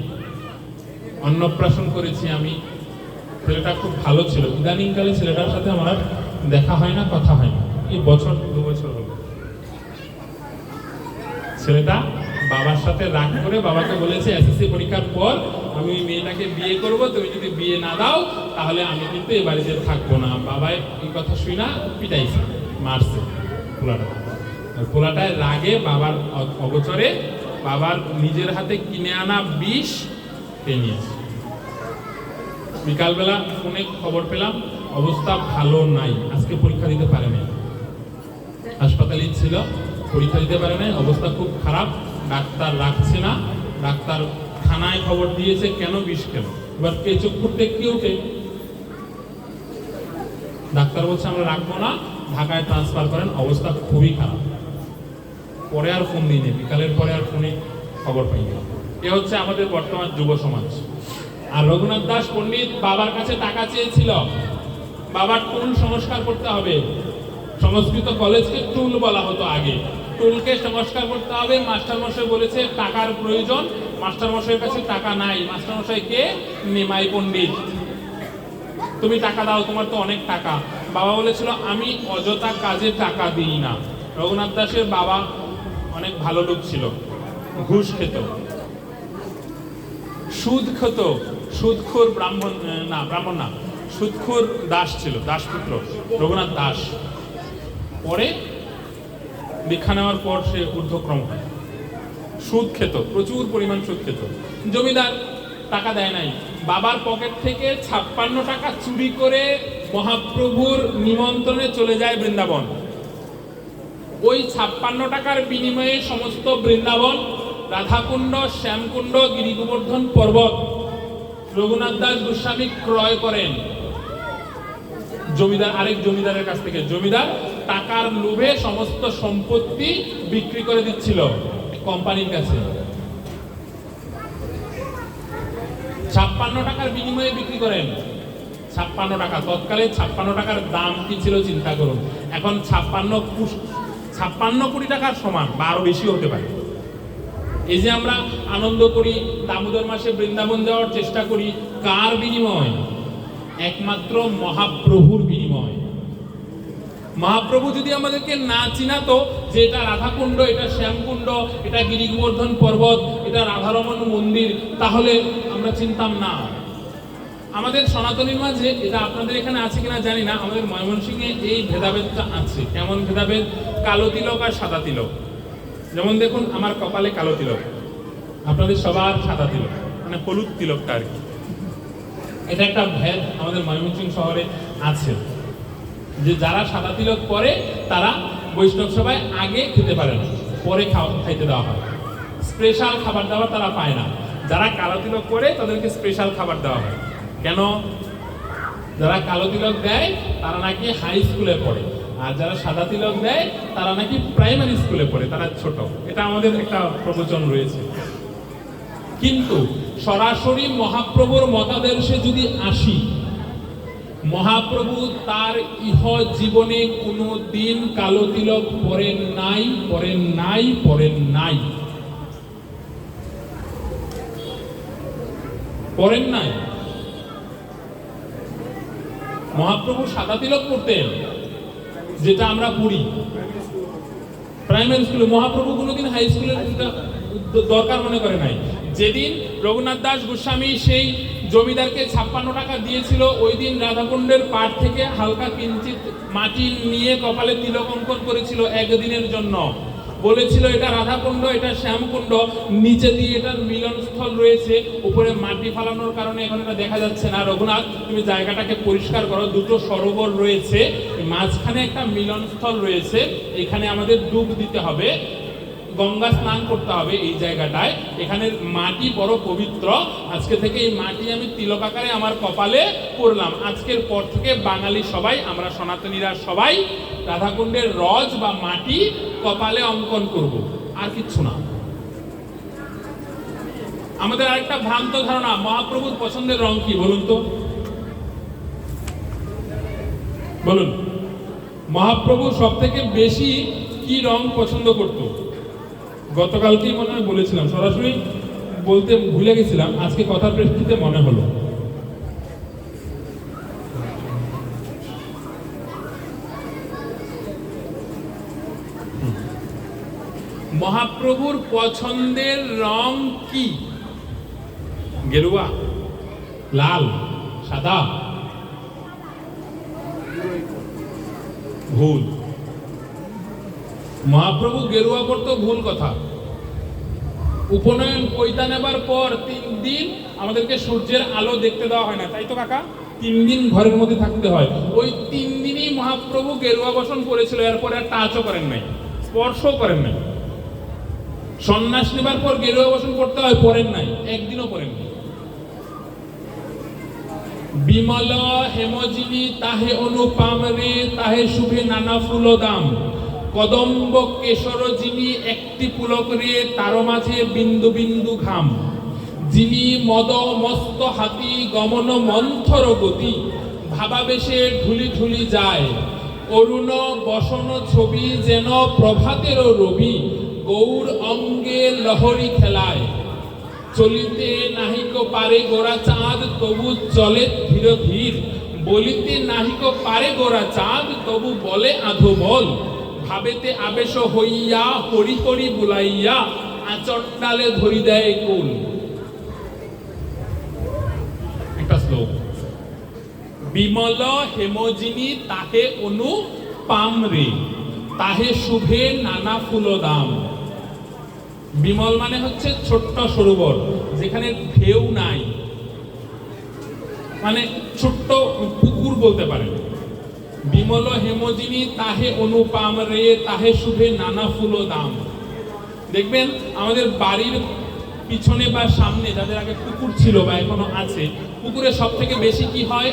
অন্নপ্রাশন করেছি আমি। ছেলেটা খুব ভালো ছিল। ইদানিংকালে ছেলেটার সাথে আমার আর দেখা হয় না, কথা হয় না। এই বছর 2 বছর হলো। ছেলেটা বাবার সাথে রাগ করে বাবাকে বলেছে এসএসসি পরীক্ষার পর আমি ওই মেয়েটাকে বিয়ে করব, তুমি যদি বিয়ে না দাও তাহলে আমি কিন্তু এ বাড়িতে থাকবো না। বাবাই এই কথা শুই না পিটাইছে, মারছে পোলাটা। পোলাটায় রাগে বাবার অগোচরে বাবার নিজের হাতে কিনে আনা বিষ খেয়ে নিয়েছে। বিকালবেলা ফোনে খবর পেলাম অবস্থা ভালো নাই, আজকে পরীক্ষা দিতে পারে নাই। হাসপাতালেই ছিল, পরীক্ষা দিতে পারে নাই, অবস্থা খুব খারাপ। ডাক্তার রাখছে না, ডাক্তার থানায় খবর দিয়েছে কেন বিষ খেলো। এবার কে চোখ ফুটতে কি ওঠে, ডাক্তার বলছে আমরা রাখবো না, ঢাকায় ট্রান্সফার করেন, অবস্থা খুবই খারাপ। পরে আর ফোন দিইনি, বিকালের পরে আর ফোনে খবর পাইনি। এ হচ্ছে আমাদের বর্তমান যুব সমাজ। আর রঘুনাথ দাস পণ্ডিত বাবার কাছে টাকা চেয়েছিল, বাবার টুল সংস্কার করতে হবে। সংস্কৃত কলেজকে টুল বলা হতো আগে, টুলকে সংস্কার করতে হবে। মাস্টারমশাই বলেছে টাকার প্রয়োজন, মাস্টারমশাইয়ের কাছে টাকা নাই। মাস্টারমশাইকে নিমাই পণ্ডিত, তুমি টাকা দাও, তোমার তো অনেক টাকা। বাবা বলেছিল আমি অযথা কাজে টাকা দিই না। রঘুনাথ দাসের বাবা অনেক ভালো লোক ছিল, ঘুষ খেত, সুদ খেত, সুদখোর ব্রাহ্মণ না, সুদখোর দাস ছিল, দাসপুত্র রঘুনাথ দাস। পরে দীক্ষা নেওয়ার পর সে ঊর্ধ্বক্রম হয়। সুদ খেত, প্রচুর পরিমাণ সুদ খেত। জমিদার টাকা দেয় নাই, বাবার পকেট থেকে 56 টাকা চুরি করে মহাপ্রভুর নিমন্ত্রণে চলে যায় বৃন্দাবন। ওই 56 টাকার বিনিময়ে সমস্ত বৃন্দাবন, রাধাকুণ্ড, শ্যামকুণ্ড, গিরিগোবর্ধন পর্বত রঘুনাথ দাস গোস্বামী ক্রয় করেন জমিদার, আরেক জমিদারের কাছ থেকে। জমিদার টাকার লোভে সমস্ত সম্পত্তি বিক্রি করে দিচ্ছিল কোম্পানির কাছে। 56 টাকার বিনিময়ে বিক্রি করেন। 56 টাকা, তৎকালে 56 টাকার দাম কি ছিল চিন্তা করুন। এখন 56 কোটি টাকার সমান বা আরো বেশি হতে পারে। এই যে আমরা আনন্দ করি, দামোদর মাসে বৃন্দাবন যাওয়ার চেষ্টা করি, কার বিনিময়? একমাত্র মহাপ্রভুর বিনিময়। মহাপ্রভু যদি আমাদেরকে না চিনাতো যে এটা রাধাকুণ্ড, এটা শ্যামকুণ্ড, এটা গিরিগোবর্ধন পর্বত, এটা রাধারমণ মন্দির, তাহলে আমরা চিনতাম না। আমাদের সনাতনীর মাঝে, এটা আপনাদের এখানে আছে কিনা জানি না, আমাদের ময়মনসিংহে এই ভেদাভেদটা আছে। কেমন ভেদাভেদ? কালো তিলক আর সাদা তিলক। যেমন দেখুন আমার কপালে কালো তিলক, আপনাদের সবার সাদা তিলক, মানে হলুদ তিলকটা আর কি। এটা একটা ভেদ আমাদের ময়মনসিংহ শহরে আছে, যে যারা সাদা তিলক করে তারা বৈষ্ণব সভায় আগে খেতে পারে না, পরে খাইতে দেওয়া হয়। স্পেশাল খাবার দাবার তারা পায় না। যারা কালো তিলক করে তাদেরকে স্পেশাল খাবার দেওয়া হয়। কেন? যারা কালো তিলক দেয় তারা নাকি হাই স্কুলে পড়ে, আর যারা সাদা তিলক দেয় তারা নাকি প্রাইমারি স্কুলে পড়ে, তারা ছোট। এটা আমাদের একটা প্রবচন রয়েছে। কিন্তু সরাসরি মহাপ্রভুর মতাদর্শে যদি আসি, মহাপ্রভু তার ইহ জীবনে কোনো দিন কালো তিলক পরেন নাই, পরেন নাই, পরেন নাই, পরেন নাই। মহাপ্রভু সাদা তিলক পড়তেন, যেটা আমরা পড়ি প্রাইমারি স্কুলে। মহাপ্রভু কোনোদিন হাই স্কুলের দরকার মনে করে নাই। যেদিন রঘুনাথ দাস গোস্বামী সেই জমিদারকে 56 টাকা দিয়েছিল, ওই দিন রাধাকুণ্ডের পাড় থেকে হালকা কিঞ্চিত মাটি নিয়ে কপালে তিলক অঙ্কন করেছিল একদিনের জন্য। বলেছিল এটা রাধাকুণ্ড, এটা শ্যামকুণ্ড, নিচে দিয়ে এটার মিলনস্থল রয়েছে, উপরে মাটি ফালানোর কারণে এখন এটা দেখা যাচ্ছে না। রঘুনাথ, তুমি জায়গাটাকে পরিষ্কার করো, দুটো সরোবর রয়েছে, মাঝখানে একটা মিলনস্থল রয়েছে, এখানে আমাদের ডুব দিতে হবে, গঙ্গা স্নান করতে হবে এই জায়গাটায়। এখানের মাটি বড় পবিত্র, আজকে থেকে এই মাটি আমি তিলক আকারে আমার কপালে পরলাম। আজকের পর থেকে বাঙালি সবাই, আমরা সনাতনীরা সবাই রাধাকুণ্ডের রজ বা মাটি কপালে অঙ্কন করব, আর কিচ্ছু না। আমাদের আরেকটা ভ্রান্ত ধারণা, মহাপ্রভুর পছন্দের রং কি বলুন তো, বলুন। মহাপ্রভু সব থেকে বেশি কি রং পছন্দ করত? গতকালকেই মনে হয় বলেছিলাম, সরাসরি বলতে ভুলে গেছিলাম, আজকে কথার প্রেক্ষিতে মনে হলো। মহাপ্রভুর পছন্দের রং কি? গেরুয়া, লাল, সাদা? ভুল। মহাপ্রভু গেরুয়া করতো, ভুল কথা। উপনয়ন পৈতা নেবার পর 3 দিন আমাদেরকে সূর্যের আলো দেখতে দেওয়া হয় না, তাই তো কাকা? 3 দিন ঘরের মধ্যে থাকতে হয়। ওই 3 দিনই মহাপ্রভু গেরুয়া বসন করেছিল, এরপরে আর টাচও করেন নাই, স্পর্শও করেন নাই। সন্ন্যাস নেবার পর গেরুয়া বসন করতে হয়, পরেন নাই, একদিনও পরেন নাই। বিমল হেমজিনী তাহে অনুপাম রে, তাহে শুভে নানা ফুল দাম। কদম্ব কেশর যিনি একটি পুলক রে, তার মাঝে বিন্দু বিন্দু ঘাম। যিনি মদ মস্ত হাতি গমন মন্থর গতি, ভাবাবেশে ঢুলি ঢুলি যায়। অরুণ বসন ছবি যেন প্রভাতের রবি, গৌর অঙ্গে লহরী খেলায়। চলিতে নাহিক পারে গোরা চাঁদ, তবু চলে ধীর ধীর। বলিতে নাহিক পারে গোরা চাঁদ, তবু বলে আধো বল। ভাবেতে আবেশ হইয়া হরি হরি বুলাইয়া, আচণ্ডালে ধরি দেয় কুল। একটা শ্লোক। বিমল হেমজিনী তাহে অনু পাম রে, তাহে শুভে নানা ফুল দাম। বিমল মানে হচ্ছে ছোট্ট সরোবর, যেখানে ঢেউ নাই, মানে ছোট্ট পুকুর বলতে পারেন। বিমল হেমজিনী তাহে অনুপাম রে, তাহে শুভে নানা ফুল দাম। দেখবেন আমাদের বাড়ির পিছনে বা সামনে যাদের আগে পুকুর ছিল বা এখনো আছে, পুকুরে সব থেকে বেশি কি হয়?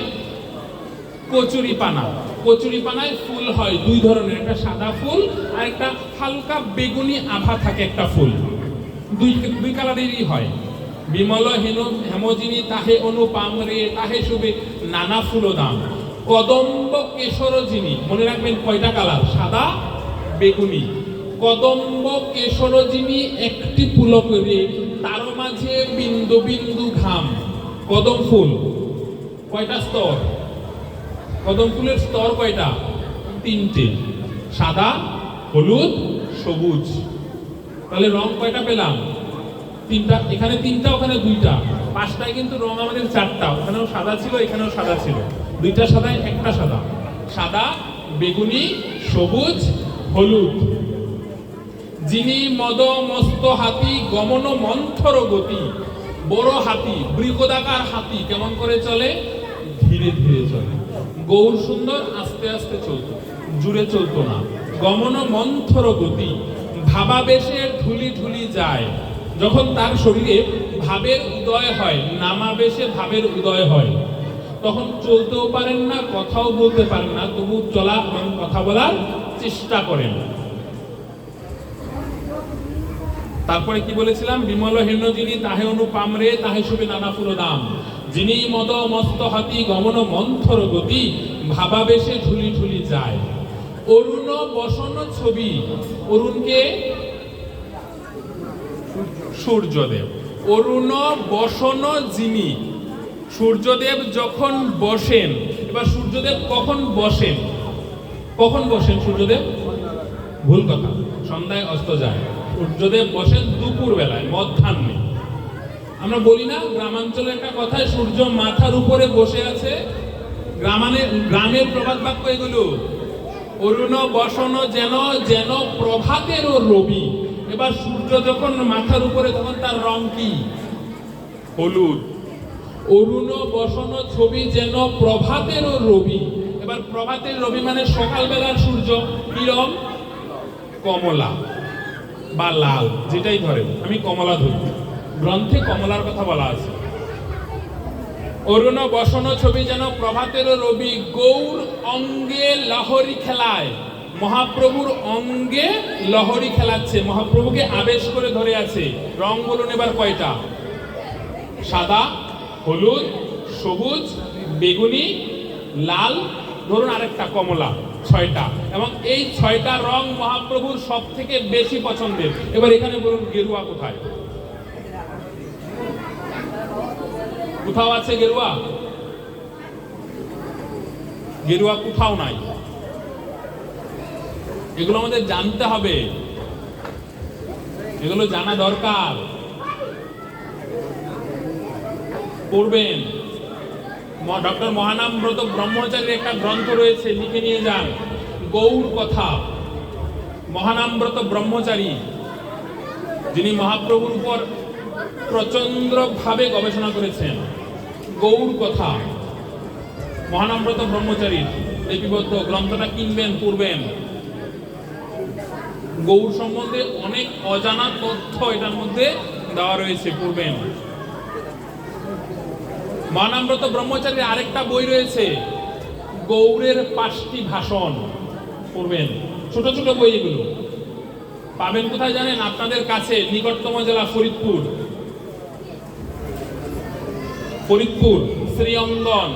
কচুরিপানা। কচুরিপানায় ফুল হয় 2 ধরনের, একটা সাদা ফুল আর একটা হালকা বেগুনি আভা থাকে একটা ফুল, দুই কালারেরই হয়। বিমল হেমজিনী তাহে অনুপাম রে, তাহে শুভে নানা ফুল দাম। কদম্ব কেশর যিনি, মনে রাখবেন কয়টা কালার? সাদা, বেগুনি। কদম্ব কেশর যিনি একটি পুলক রে, তার মাঝে বিন্দু বিন্দু ঘাম। কদম ফুল কয়টা স্তর? কদম ফুলের স্তর কয়টা? 3টে, সাদা, হলুদ, সবুজ। তাহলে রং কয়টা পেলাম? 3টা। এখানে 3টা, ওখানে 2টা, 5টায় কিন্তু রং আমাদের 4টা। ওখানেও সাদা ছিল, এখানেও সাদা ছিল। 2টা সাদায় 1টা সাদা। সাদা, বেগুনি, সবুজ, হলুদ। যিনি মদ মস্ত হাতি গমন মন্থর গতি। বড় হাতি, বৃহদাকার হাতি কেমন করে চলে? ধীরে ধীরে চলে। গৌর সুন্দর আস্তে আস্তে চলতো, জুড়ে চলতো না। গমন মন্থর গতি, ভাবাবেশে ঢুলি ঢুলি যায়। যখন তার শরীরে ভাবের উদয় হয়, নামাবেশে ভাবের উদয় হয়, তখন চলতেও পারেন না, কথাও বলতে পারেন না, তবু চলা এবং কথা বলার চেষ্টা করেন। তারপরে কি বলেছিলাম? বিমল হেন যিনি তাহে অনুপাম রে, তাহে শুভে নানা ফুল দাম। যিনি মদ মস্ত হাতি গমন মন্থর গতি, ভাবাবেশে ঢুলি ঢুলি যায়। অরুণ বসন ছবি। অরুণকে? সূর্যদেব। অরুণ বসন যিনি, সূর্যদেব যখন বসেন। এবার সূর্যদেব কখন বসেন? কখন বসেন সূর্যদেব? ভুল কথা, সন্ধ্যায় অস্ত যায়। সূর্যদেব বসেন দুপুর বেলায়, মধ্যাহ্নে। আমরা বলি না গ্রামাঞ্চলে একটা কথায়, সূর্য মাথার উপরে বসে আছে। গ্রামের প্রবাদ বাক্য এগুলো। অরুণ বসন যেন যেন প্রভাতেরও রবি। এবার সূর্য যখন মাথার উপরে, তখন তার রং কি? হলুদ। অরুণ বসন ছবি যেন প্রভাতেরও রবি। এবার প্রভাতের রবি মানে সকালবেলার সূর্য, কি রং? কমলা বা লাল, যেটাই ধরেন। আমি কমলা ধরি, গ্রন্থে কমলার কথা বলা আছে। অরুণ বসন ছবি যেন প্রভাতেরও রবি, গৌর অঙ্গে লহরী খেলায়। মহাপ্রভুর অঙ্গে লহরী খেলাচ্ছে, মহাপ্রভুকে আবেশ করে ধরে আছে। রং বলুন এবার কয়টা? সাদা, হলুদ, সবুজ, বেগুনি, লাল, ধরুন আরেকটা কমলা। 6টা, এবং এই 6টা রং মহাপ্রভুর সব থেকে বেশি পছন্দের। এবার এখানে বলুন গেরুয়া কোথায়? কোথাও আছে গেরুয়া? গেরুয়া কোথাও নাই। এগুলো আমাদের জানতে হবে, এগুলো জানা দরকার। পড়বেন। ডক্টর মহানামব্রত ব্রহ্মচারীর একটা গ্রন্থ রয়েছে, লিখে নিয়ে যান, গৌর কথা। মহানামব্রত ব্রহ্মচারী, যিনি মহাপ্রভুর উপর প্রচন্ড ভাবে গবেষণা করেছেন, গৌর কথা মহানামব্রত ব্রহ্মচারীর লিপিবদ্ধ গ্রন্থটা কিনবেন, পড়বেন। গৌর সম্বন্ধে অনেক অজানা তথ্য এটার মধ্যে দেওয়া রয়েছে, পড়বেন। মহানামব্রত ব্রহ্মচারীর আরেকটা বই রয়েছে, গৌরের 5টি ভাষণ, পড়বেন। ছোট ছোট বই এগুলো পাবেন কোথায় জানেন? আপনাদের কাছে নিকটতম জেলা ফরিদপুর, ফরিদপুর শ্রীঅঙ্গন।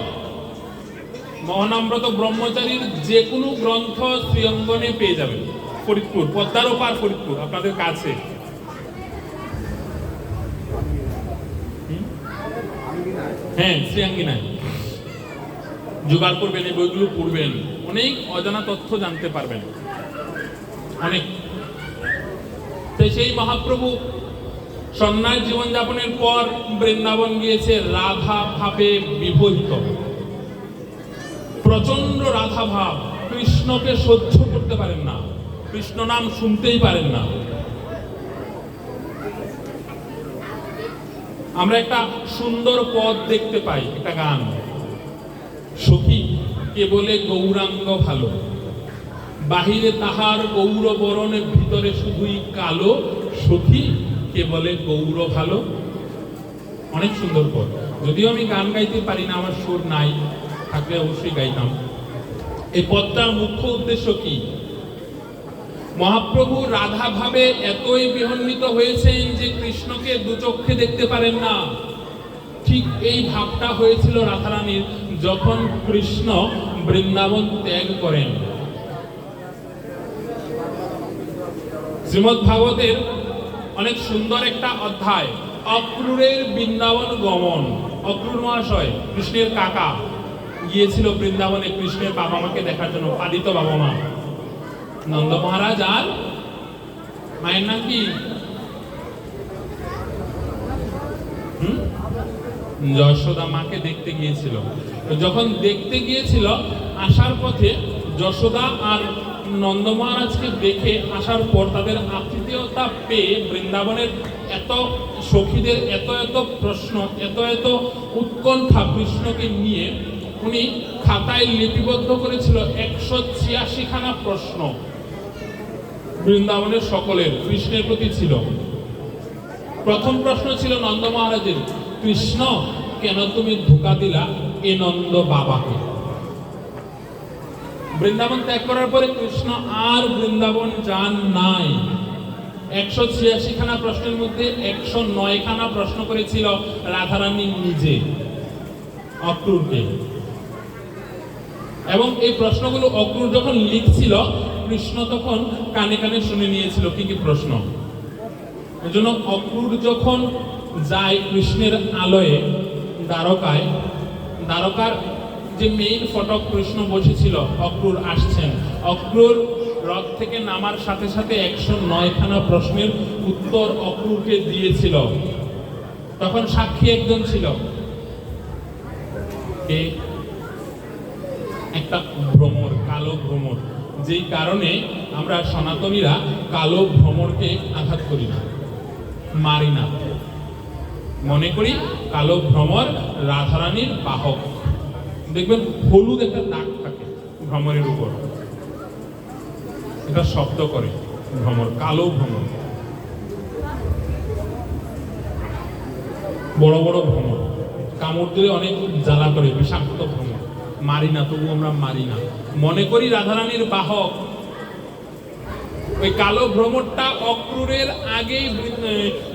মহানামব্রত ব্রহ্মচারীর যে কোনো গ্রন্থ শ্রীঅঙ্গনে পেয়ে যাবেন। ফরিদপুর, পদ্মার ওপার ফরিদপুর, আপনাদের কাছে। হ্যাঁ, শ্রীঅঙ্গিনায় জোগাড় করবেন, এই বইগুলো পড়বেন, অনেক অজানা তথ্য জানতে পারবেন, অনেক। তাই সেই মহাপ্রভু সন্ন্যাস জীবনযাপনের পর বৃন্দাবন গিয়েছে রাধা ভাবে বিভোহিত, প্রচন্ড রাধা ভাব। কৃষ্ণকে সহ্য করতে পারেন না, কৃষ্ণ নাম শুনতেই পারেন না। আমরা একটা সুন্দর পদ দেখতে পাই, একটা গান, সখী কে বলে গৌরাঙ্গ ভালো, বাহিরে তাহার গৌর বরণে ভিতরে শুধুই কালো, সখী কে বলে গৌর ভালো। অনেক সুন্দর পদ, যদিও আমি গান গাইতে পারি না, আমার সুর নাই, থাকলে অবশ্যই গাইতাম। এই পদটার মুখ্য উদ্দেশ্য কি? মহাপ্রভু রাধা ভাবে এতই বিহন্বিত হয়েছেন যে কৃষ্ণকে দুচক্ষে দেখতে পারেন না। ঠিক এই ভাবটা হয়েছিল রাধারানীর যখন কৃষ্ণ বৃন্দাবন ত্যাগ করেন। শ্রীমদ্ ভাগবতের অনেক সুন্দর একটা অধ্যায়, অক্রূরের বৃন্দাবন গমন। অক্রূর মহাশয় কৃষ্ণের কাকা, গিয়েছিল বৃন্দাবনে কৃষ্ণের বাবা মাকে দেখার জন্য, পালিত বাবা মা নন্দ মহারাজ আর মায়ের নাম কি? যশোদা মাকে দেখতে গিয়েছিল। যখন দেখতে গিয়েছিল, আসার পথে যশোদা আর নন্দ মহারাজকে দেখে আসার পর তাদের আতিথেয়তা পেয়ে বৃন্দাবনের এত সখীদের এত এত প্রশ্ন, এত এত উৎকণ্ঠা কৃষ্ণকে নিয়ে উনি খাতায় লিপিবদ্ধ করেছিল 186খানা প্রশ্ন বৃন্দাবনের সকলের কৃষ্ণের প্রতি ছিল। প্রথম প্রশ্ন ছিল নন্দ মহারাজের, কৃষ্ণ কেন তুমি ধোঁকা দিলা এ নন্দ বাবাকে? বৃন্দাবন ত্যাগ করার পরে কৃষ্ণ আর বৃন্দাবন যান নাই। 186খানা প্রশ্নের মধ্যে 109খানা প্রশ্ন করেছিল রাধারানী নিজে অক্রূরকে, এবং এই প্রশ্নগুলো অক্রূর যখন লিখছিল কৃষ্ণ তখন কানে কানে শুনে নিয়েছিল কি কি প্রশ্ন। এজন্য অক্রূর যখন যায় কৃষ্ণের আলয়ে দ্বারকায়, দ্বারকার যে মেইন ফটক কৃষ্ণ বসেছিল, অক্রূর আসছেন, অক্রূর রথ থেকে নামার সাথে সাথে 109খানা প্রশ্নের উত্তর অক্রূরকে দিয়েছিল। তখন সাক্ষী একজন ছিল, একটা ভ্রমর, কালো ভ্রমর, যেই কারণে আমরা সনাতনীরা কালো ভ্রমরকে আঘাত করি না, মারি না, মনে করি কালো ভ্রমর রাধারানীর বাহক। দেখবেন হলুদ একটা দাগ থাকে ভ্রমরের উপর, এটা শব্দ করে ভ্রমর, কালো ভ্রমর, বড় বড় ভ্রমর, কামড় দিলে অনেক জ্বালা করে, বিষাক্ত ভ্রমর, মারি না, তবু আমরা মারি না, মনে করি রাধারানীর বাহক। ওই কালো ভ্রমরটা অক্রূরের আগেই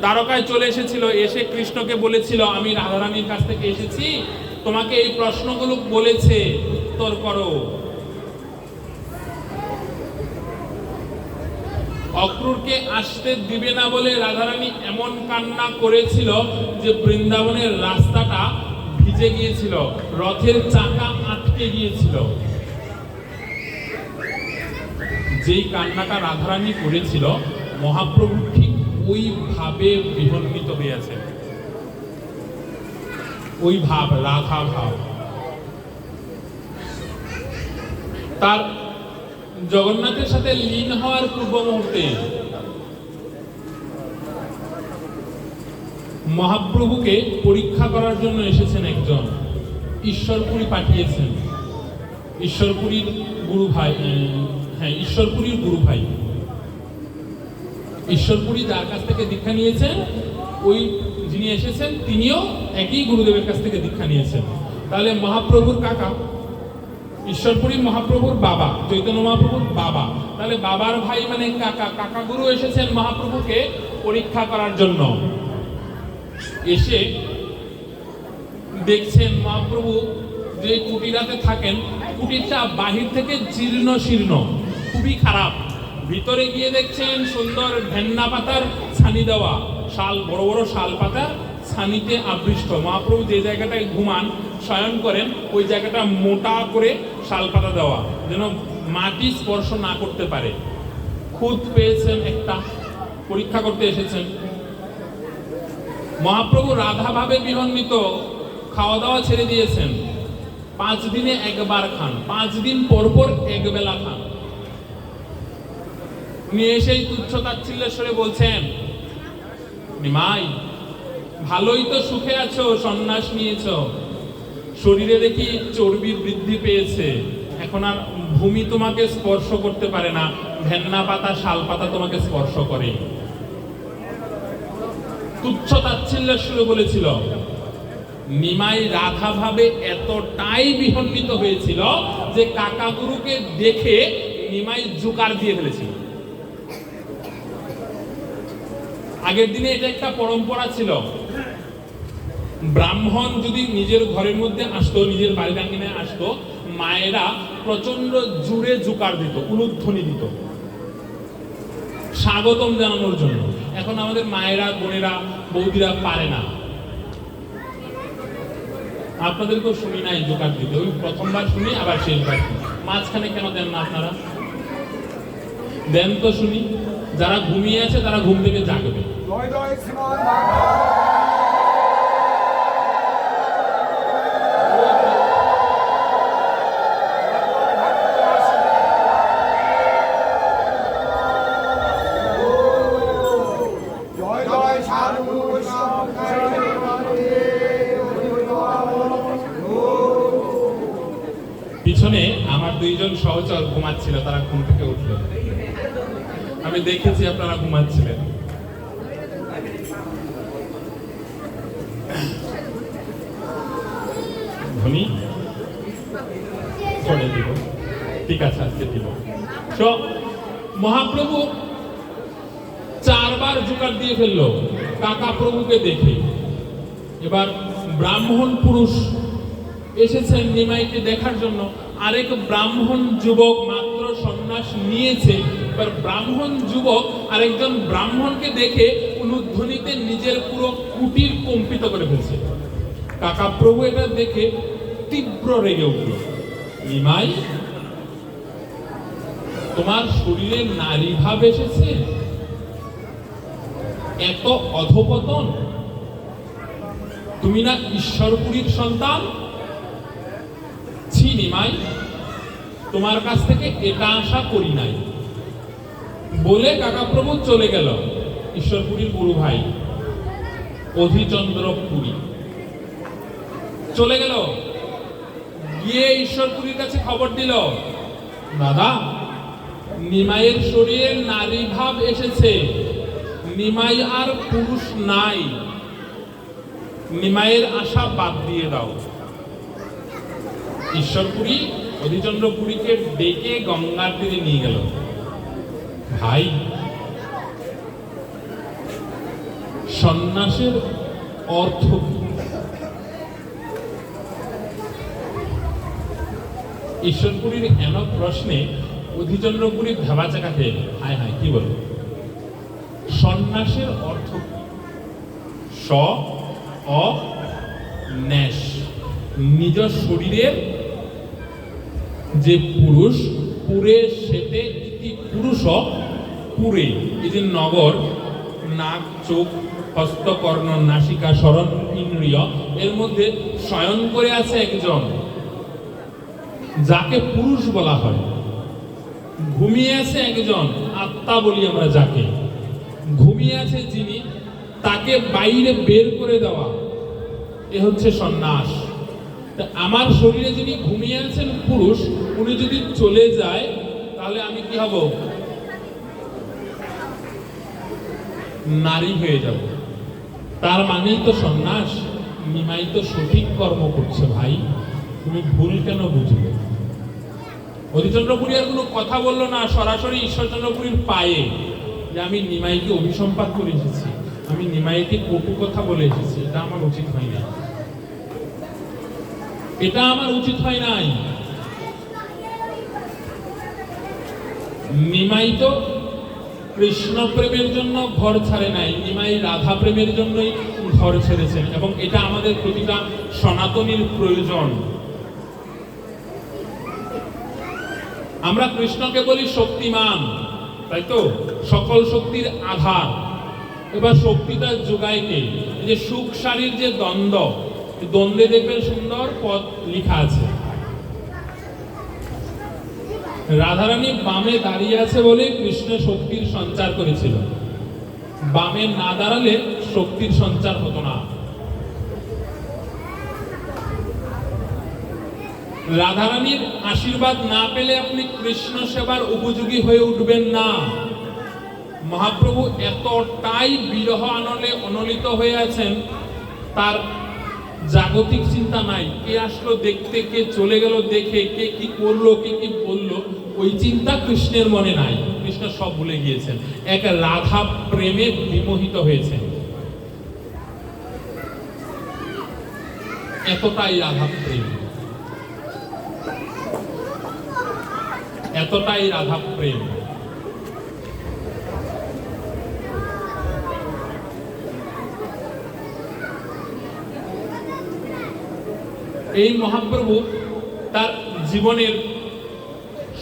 দ্বারকায় চলে এসেছিল, এসে কৃষ্ণকে বলেছিল, আমি রাধারানীর কাছ থেকে এসেছি, তোমাকে এই প্রশ্নগুলো বলেছে, উত্তর করো। অক্রূরকে আসতে দিবে না বলে রাধারানী এমন কান্না করেছিল যে বৃন্দাবনের রাস্তাটা ভিজে গিয়েছিল, রথের চাকা আটকে গিয়েছিল। যেই কান্নাটা রাধারানী করেছিল, মহাপ্রভু ঠিক ওইভাবে বিহন্বিত হয়েছে। ওই ভাব, রাধা ভাব। তার জগন্নাথের সাথে লীন হওয়ার পূর্ব মুহূর্তে মহাপ্রভুকে পরীক্ষা করার জন্য এসেছেন একজন, ঈশ্বরপুরী পাঠিয়েছেন। ঈশ্বরপুরীর গুরু ভাই, ঈশ্বরপুরীর গুরু ভাই, ঈশ্বরপুরী যার কাছ থেকে দীক্ষা নিয়েছেন, ওই যিনি এসেছেন তিনিও একই গুরুদেবের কাছ থেকে দীক্ষা নিয়েছেন। তাহলে মহাপ্রভুর কাকা, ঈশ্বরপুরী মহাপ্রভুর বাবা, চৈতন্য মহাপ্রভুর বাবা, তাহলে বাবার ভাই মানে কাকা, কাকা গুরু এসেছেন মহাপ্রভুকে পরীক্ষা করার জন্য। এসে দেখছেন মহাপ্রভু যে কুটিরাতে থাকেন, কুটিরটা বাহির থেকে জীর্ণ শীর্ণ, খুবই খারাপ। ভিতরে গিয়ে দেখছেন সুন্দর ভেন্না পাতার ছানি দেওয়া, শাল, বড় বড় শাল পাতা ছানিতে আবৃষ্ট। মহাপ্রভু যে জায়গাটায় ঘুমান, শয়ন করেন, ওই জায়গাটা মোটা করে শাল পাতা দেওয়া, যেন মাটি স্পর্শ না করতে পারে। খুদ পেয়েছেন একটা, পরীক্ষা করতে এসেছেন। মহাপ্রভু রাধা ভাবে বিহন্বিত, খাওয়া দাওয়া ছেড়ে দিয়েছেন। 5 দিনে একবার খান, 5 দিন পর পর এক বেলা খান। উনি এসেই তুচ্ছ তাচ্ছিল্যের স্বরে বলছেন, নিমাই ভালোই তো সুখে আছো, সন্ন্যাস নিয়েছো, শরীরে দেখি চর্বির বৃদ্ধি পেয়েছে, এখন আর ভূমি তোমাকে স্পর্শ করতে পারে না, ভেন্না পাতা শাল পাতা তোমাকে স্পর্শ করে। তুচ্ছ তাচ্ছিল্যের সুরে বলেছিল। নিমাই রাধা ভাবে এতটাই বিহন্বিত হয়েছিল যে কাকা গুরুকে দেখে নিমাই জুকার দিয়ে ফেলেছিল। আগের দিনে এটা একটা পরম্পরা ছিল, ব্রাহ্মণ যদি নিজের ঘরের মধ্যে আসতো, নিজের বাড়ির আঙ্গিনে আসতো, মায়েরা প্রচন্ড জুড়ে জুকার দিত, উলুধ্বনি দিত স্বাগতম জানানোর জন্য। এখন আমাদের মায়েরা, বোনেরা, বৌদিরা পারে না। আপনাদেরকেও শুনি নাই জোকার দিতে, ওই প্রথমবার শুনি আবার শেষবার শুনি। মাঝখানে কেন দেন না আপনারা? দেন তো শুনি। যারা ঘুমিয়ে আছে তারা ঘুম থেকে জাগবে। পিছনে আমার 2 জন সহচর ঘুমাচ্ছিল, তারা ঘুম থেকে উঠলো। আমি দেখেছি আপনারা ঘুমাচ্ছিলেন। ধ্বনি পরে দিব, ঠিক আছে আজকে দিব। তো মহাপ্রভু 4 বার জোকার দিয়ে ফেললো কাকা প্রভুকে দেখে। এবার ব্রাহ্মণ পুরুষ এসেছেন নিমাইকে দেখার জন্য। আরেক ব্রাহ্মণ যুবক মাত্র সন্ন্যাস নিয়েছে। এবার ব্রাহ্মণ যুবক আরেকজন ব্রাহ্মণকে দেখে উলুধ্বনিতে নিজের পুরো কুটির কম্পিত করে ফেলছে। কাকা প্রভু এটা দেখে তীব্র রেগে উঠল। নিমাই, তোমার শরীরে নারী ভাব এসেছে, এত অধপতন! তুমি না ঈশ্বরপুরীর সন্তান? ছি নিমাই, তোমার কাছ থেকে এটা আশা করি নাই। বলে কাকাপ্রভু চলে গেল। ঈশ্বরপুরীর গুরু ভাই অধিচন্দ্র পুরী চলে গেল, গিয়ে ঈশ্বরপুরীর কাছে খবর দিল, দাদা, নিমাইয়ের শরীরে নারী ভাব এসেছে, নিমাই আর পুরুষ নাই, নিমাইয়ের আশা বাদ দিয়ে দাও। ঈশ্বরপুরী অধিচন্দ্রপুরীকে ডেকে গঙ্গার তীরে নিয়ে গেল। ভাই, সন্ন্যাসের অর্থ কি? ঈশ্বরপুরীর এমন প্রশ্নে অধিচন্দ্রপুরী ভেবাচাকা খেয়ে, হায় হায়, কি বলবো। সন্ন্যাসের অর্থ কি? স অ ন্যাস, নিজ শরীরের যে পুরুষ, পুরে সেতে ইতি পুরুষ পুরে, এই যে নগর, নাক, চোখ, হস্তকর্ণ, নাসিকা, স্মরণ ইন্দ্রিয়, এর মধ্যে শয়ন করে আছে একজন যাকে পুরুষ বলা হয়। ঘুমিয়ে আছে একজন, আত্মা বলি আমরা যাকে। ঘুমিয়ে আছে যিনি, তাকে বাইরে বের করে দেওয়া, এ হচ্ছে সন্ন্যাস। তা আমার শরীরে যিনি ঘুমিয়ে আছেন পুরুষ, উনি যদি চলে যায় তাহলে আমি কি হব? নারী হয়ে যাব। তার মানেই তো সন্ন্যাস। নিমাই তো সঠিক কর্ম করছে ভাই, তুমি ভুল কেন বুঝবে? অধিচন্দ্রপুরী আর কোনো কথা বললো না, সরাসরি ঈশ্বরচন্দ্রপুরীর পায়ে যে আমি নিমাইকে অভিসম্পাত করে এসেছি, আমি নিমাইকে কটু কথা বলে এসেছি, এটা আমার উচিত হয় না, এটা আমার উচিত হয় নাই। নিমাই তো কৃষ্ণ প্রেমের জন্য ঘর ছাড়ে নাই, নিমাই রাধা প্রেমের জন্যই ঘর ছেড়েছেন, এবং এটা আমাদের প্রতিটা সনাতনীর প্রয়োজন। আমরা কৃষ্ণকে বলি শক্তিমান, তাই তো, সকল শক্তির আধার। এবার শক্তিটা যোগায় কে? এই যে সুখ শারীর যে দ্বন্দ্ব, দ্বন্দ্বে দেখবেন সুন্দর পদ লেখা আছে। রাধারানী বামে দাঁড়িয়ে আছে বলে কৃষ্ণ শক্তির সঞ্চার করেছিল, বামে না দাঁড়ালে শক্তির সঞ্চার হতো না। রাধারানীর আশীর্বাদ না পেলে আপনি কৃষ্ণ সেবার উপযোগী হয়ে উঠবেন না। মহাপ্রভু এতটাই বিরহ আনলে অনলিত হয়ে আছেন, তার জাগতিক চিন্তা নাই। কে আসলো দেখতে, কে চলে গেল দেখে, কে কি করলো, কে কি বললো, ওই চিন্তা কৃষ্ণের মনে নাই। কৃষ্ণ সব ভুলে গিয়েছেন, এক রাধা প্রেমে বিমোহিত হয়েছেন। এতটাই রাধা প্রেম, এতটাই রাধা প্রেম। এই মহাপ্রভু তার জীবনের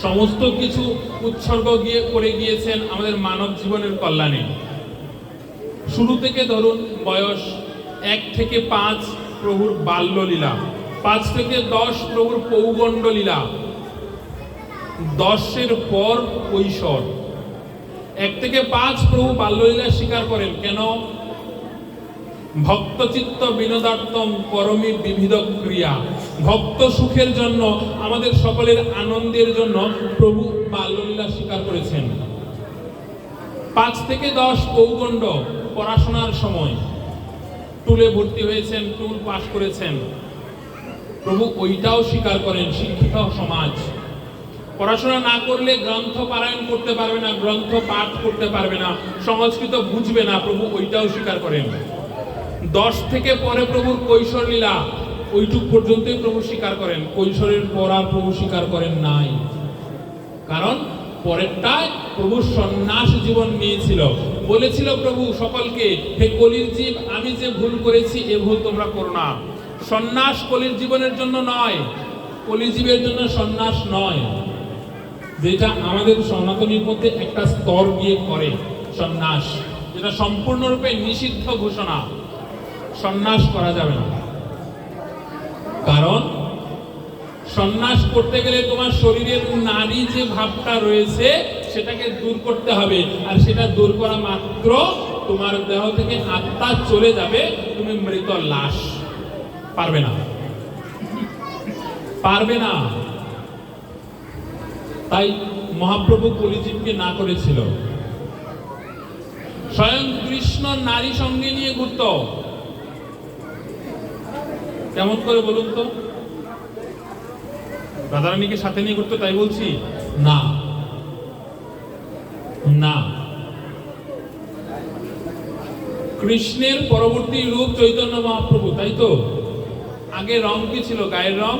সমস্ত কিছু উৎসর্গ করে গিয়েছেন আমাদের মানব জীবনের কল্যাণে। শুরু থেকে ধরুন, বয়স 1 থেকে 5 প্রভুর বাল্যলীলা, 5 থেকে 10 প্রভুর পৌগণ্ড লীলা, 10-এর পর কৈশোর। 1 থেকে 5 প্রভু বাল্যলীলা স্বীকার করেন। কেন? ভক্ত চিত্ত বিনোদার্থম করমি বিবিধ ক্রিয়া, ভক্ত সুখের জন্য, আমাদের সকলের আনন্দের জন্য প্রভু বাল্যলীলা স্বীকার করেছেন। 5 থেকে 10 পৌগণ্ড, পড়াশোনার সময় টুলে ভর্তি হয়েছেন, টুল পাস করেছেন, প্রভু ওইটাও স্বীকার করেন। শিক্ষিত সমাজ পড়াশোনা না করলে গ্রন্থ পারায়ণ করতে পারবে না, গ্রন্থ পাঠ করতে পারবে না, সংস্কৃত বুঝবে না, প্রভু ওইটাও স্বীকার করেন। 10 থেকে পরে প্রভুর কৈশোর লীলা, ওইটুক পর্যন্তই প্রভু স্বীকার করেন। কৈশোরের পর আর প্রভু স্বীকার করেন নাই, কারণ পরেরটায় প্রভু সন্ন্যাস জীবন নিয়েছিল। বলেছিল প্রভু সকলকে, হে কলির জীব, আমি যে ভুল করেছি এ ভুল তোমরা করো না। সন্ন্যাস কলির জীবনের জন্য নয়, কলিজীবের জন্য সন্ন্যাস নয়, যেটা আমাদের সনাতনীর মধ্যে একটা স্তর গিয়ে করে সন্ন্যাস, যেটা সম্পূর্ণরূপে নিষিদ্ধ ঘোষণা। সন্ন্যাস করা যাবে না, কারণ সন্ন্যাস করতে গেলে তোমার শরীরের নারী যে ভাবটা রয়েছে সেটাকে দূর করতে হবে, আর সেটা দূর করা মাত্র তোমার দেহ থেকে আত্মা চলে যাবে, তুমি মৃত লাশ। পারবে না, পারবে না। তাই মহাপ্রভু কলিজীবকে না করেছিল। স্বয়ং কৃষ্ণ নারী সঙ্গে নিয়ে ঘুরত। কেমন করে বলুন তো? রাধারানীকে সাথে নিয়ে ঘুরতো তাই বলছি না, না। কৃষ্ণের পরবর্তী রূপ চৈতন্য মহাপ্রভু, তাই তো? আগে রং কি ছিল? গায়ের রং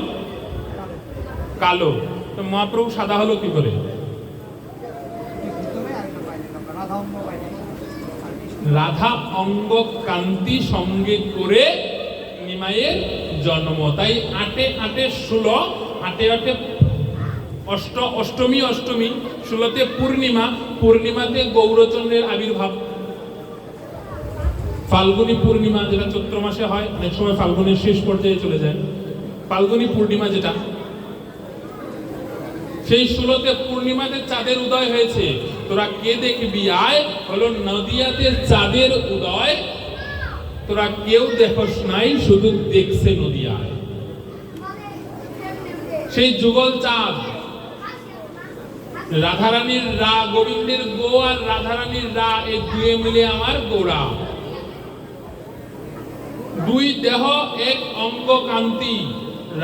কালো, তো মহাপ্রভু সাদা হলো কি করে? রাধা অঙ্গ কান্তি সঙ্গে করে নিমাইয়ের জন্ম। তাই ৮-৮-১৬, ৮-৮ অষ্টমী, ১৬তে পূর্ণিমা, পূর্ণিমাতে গৌরচন্দ্রের আবির্ভাব। ফাল্গুনী পূর্ণিমা যেটা চৈত্র মাসে হয়, অনেক সময় ফাল্গুনের শেষ পর্যায়ে চলে যায়, ফাল্গুনী পূর্ণিমা যেটা, সেই ১৬তে পূর্ণিমাতে চাঁদের উদয় হয়েছে। তোরা কে দেখবি আয়, হলো নদিয়াতে চাঁদের উদয়, তোরা কেউ দেখোস নাই, শুধু দেখছে নদিয়ায়। সেই যুগল চাঁদ, রাধারানীর রা, গোবিন্দের গো আর রাধারানীর রা, এই দুয়ে মিলে আমার গৌরা। দুই দেহ এক অঙ্গ কান্তি,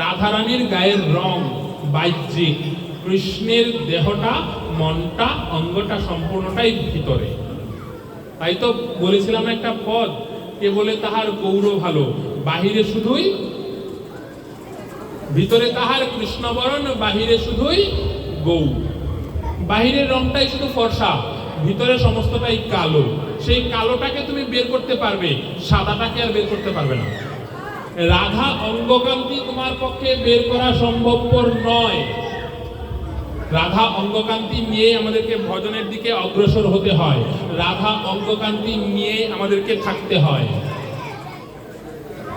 রাধারানীর গায়ের রং বাহ্যিক, কৃষ্ণের দেহটা, মনটা, অঙ্গটা সম্পূর্ণটাই ভিতরে। তাই তো বলেছিলাম একটা পদ, কে বলে তাহার গৌর ভালো, বাহিরে শুধুই, ভিতরে তাহার কৃষ্ণবরণ, বাহিরে শুধুই গৌ। বাহিরের রংটাই শুধু ফর্সা, ভিতরে সমস্তটাই কালো। সেই কালোটাকে তুমি বের করতে পারবে, সাদাটাকে আর বের করতে পারবে না। রাধা অঙ্গকান্তি তোমার পক্ষে বের করা সম্ভবপর নয়। রাধা অঙ্গকান্তি নিয়ে আমাদেরকে ভজনের দিকে অগ্রসর হতে হয়, রাধা অঙ্গকান্তি নিয়ে আমাদেরকে থাকতে হয়।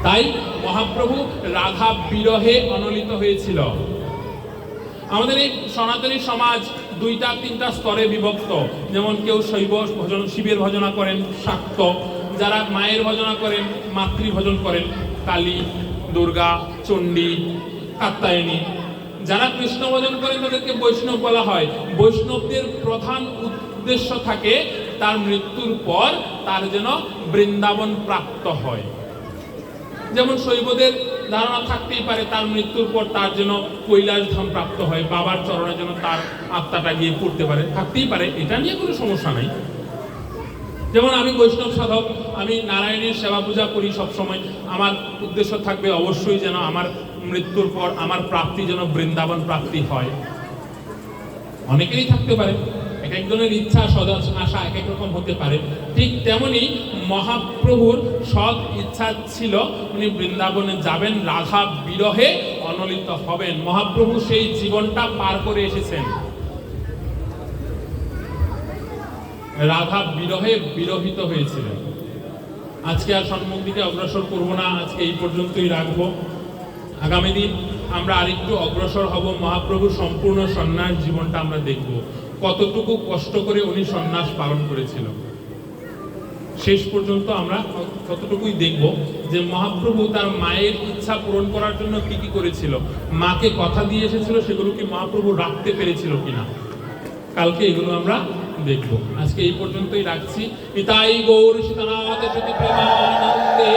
তাই মহাপ্রভু রাধা বিরহে অনলিত হয়েছিল। আমাদের এই সনাতনী সমাজ ২-৩টা স্তরে বিভক্ত। যেমন কেউ শৈব ভজন, শিবের ভজনা করেন শাক্ত, যারা মায়ের ভজনা করেন মাতৃ ভজন করেন, কালী, দুর্গা, চণ্ডী, কাত্যায়নী। যারা কৃষ্ণ ভজন করেন তাদেরকে বৈষ্ণব বলা হয়। বৈষ্ণবদের প্রধান উদ্দেশ্য থাকে তার মৃত্যুর পর তার যেন বৃন্দাবন প্রাপ্ত হয়। যেমন শৈবদের ধারণা থাকতেই পারে তার মৃত্যুর পর তার যেন কৈলাস ধাম প্রাপ্ত হয়, বাবার চরণে যেন তার আত্মাটা গিয়ে পড়তে পারে, থাকতেই পারে, এটা নিয়ে কোনো সমস্যা নাই। যেমন আমি বৈষ্ণব সাধক, আমি নারায়ণের সেবা পূজা করি সবসময়, আমার উদ্দেশ্য থাকবে অবশ্যই যেন আমার মৃত্যুর পর আমার প্রাপ্তি যেন বৃন্দাবন প্রাপ্তি হয়। অনেকেরই থাকতে পারে, এক একজনের ইচ্ছা সদা আশা এক এক রকম হতে পারে। ঠিক তেমনি মহাপ্রভুর সৎ ইচ্ছা ছিল উনি বৃন্দাবনে যাবেন, রাধা বিরহে অনলিত হবেন। মহাপ্রভু সেই জীবনটা পার করে এসেছেন, রাধা বিরহে বিরহিত হয়েছিলেন। আজকে আর সম্মুখ দিকে অগ্রসর করব না, আজকে এই পর্যন্তই রাখবো। আগামী দিন আমরা আরেকটু অগ্রসর হব, মহাপ্রভুর সম্পূর্ণ সন্ন্যাস জীবনটা আমরা দেখব, কতটুকু কষ্ট করে উনি সন্ন্যাস পালন করেছিল। শেষ পর্যন্ত আমরা কতটুকুই দেখব যে মহাপ্রভু তার মায়ের ইচ্ছা পূরণ করার জন্য কি কি করেছিল, মাকে কথা দিয়ে এসেছিল, সেগুলো কি মহাপ্রভু রাখতে পেরেছিল কিনা, কালকে এগুলো আমরা দেখব। আজকে এই পর্যন্তই রাখছি। নিতাই গৌর সীতানাথ জ্যোতি প্রেমানন্দে।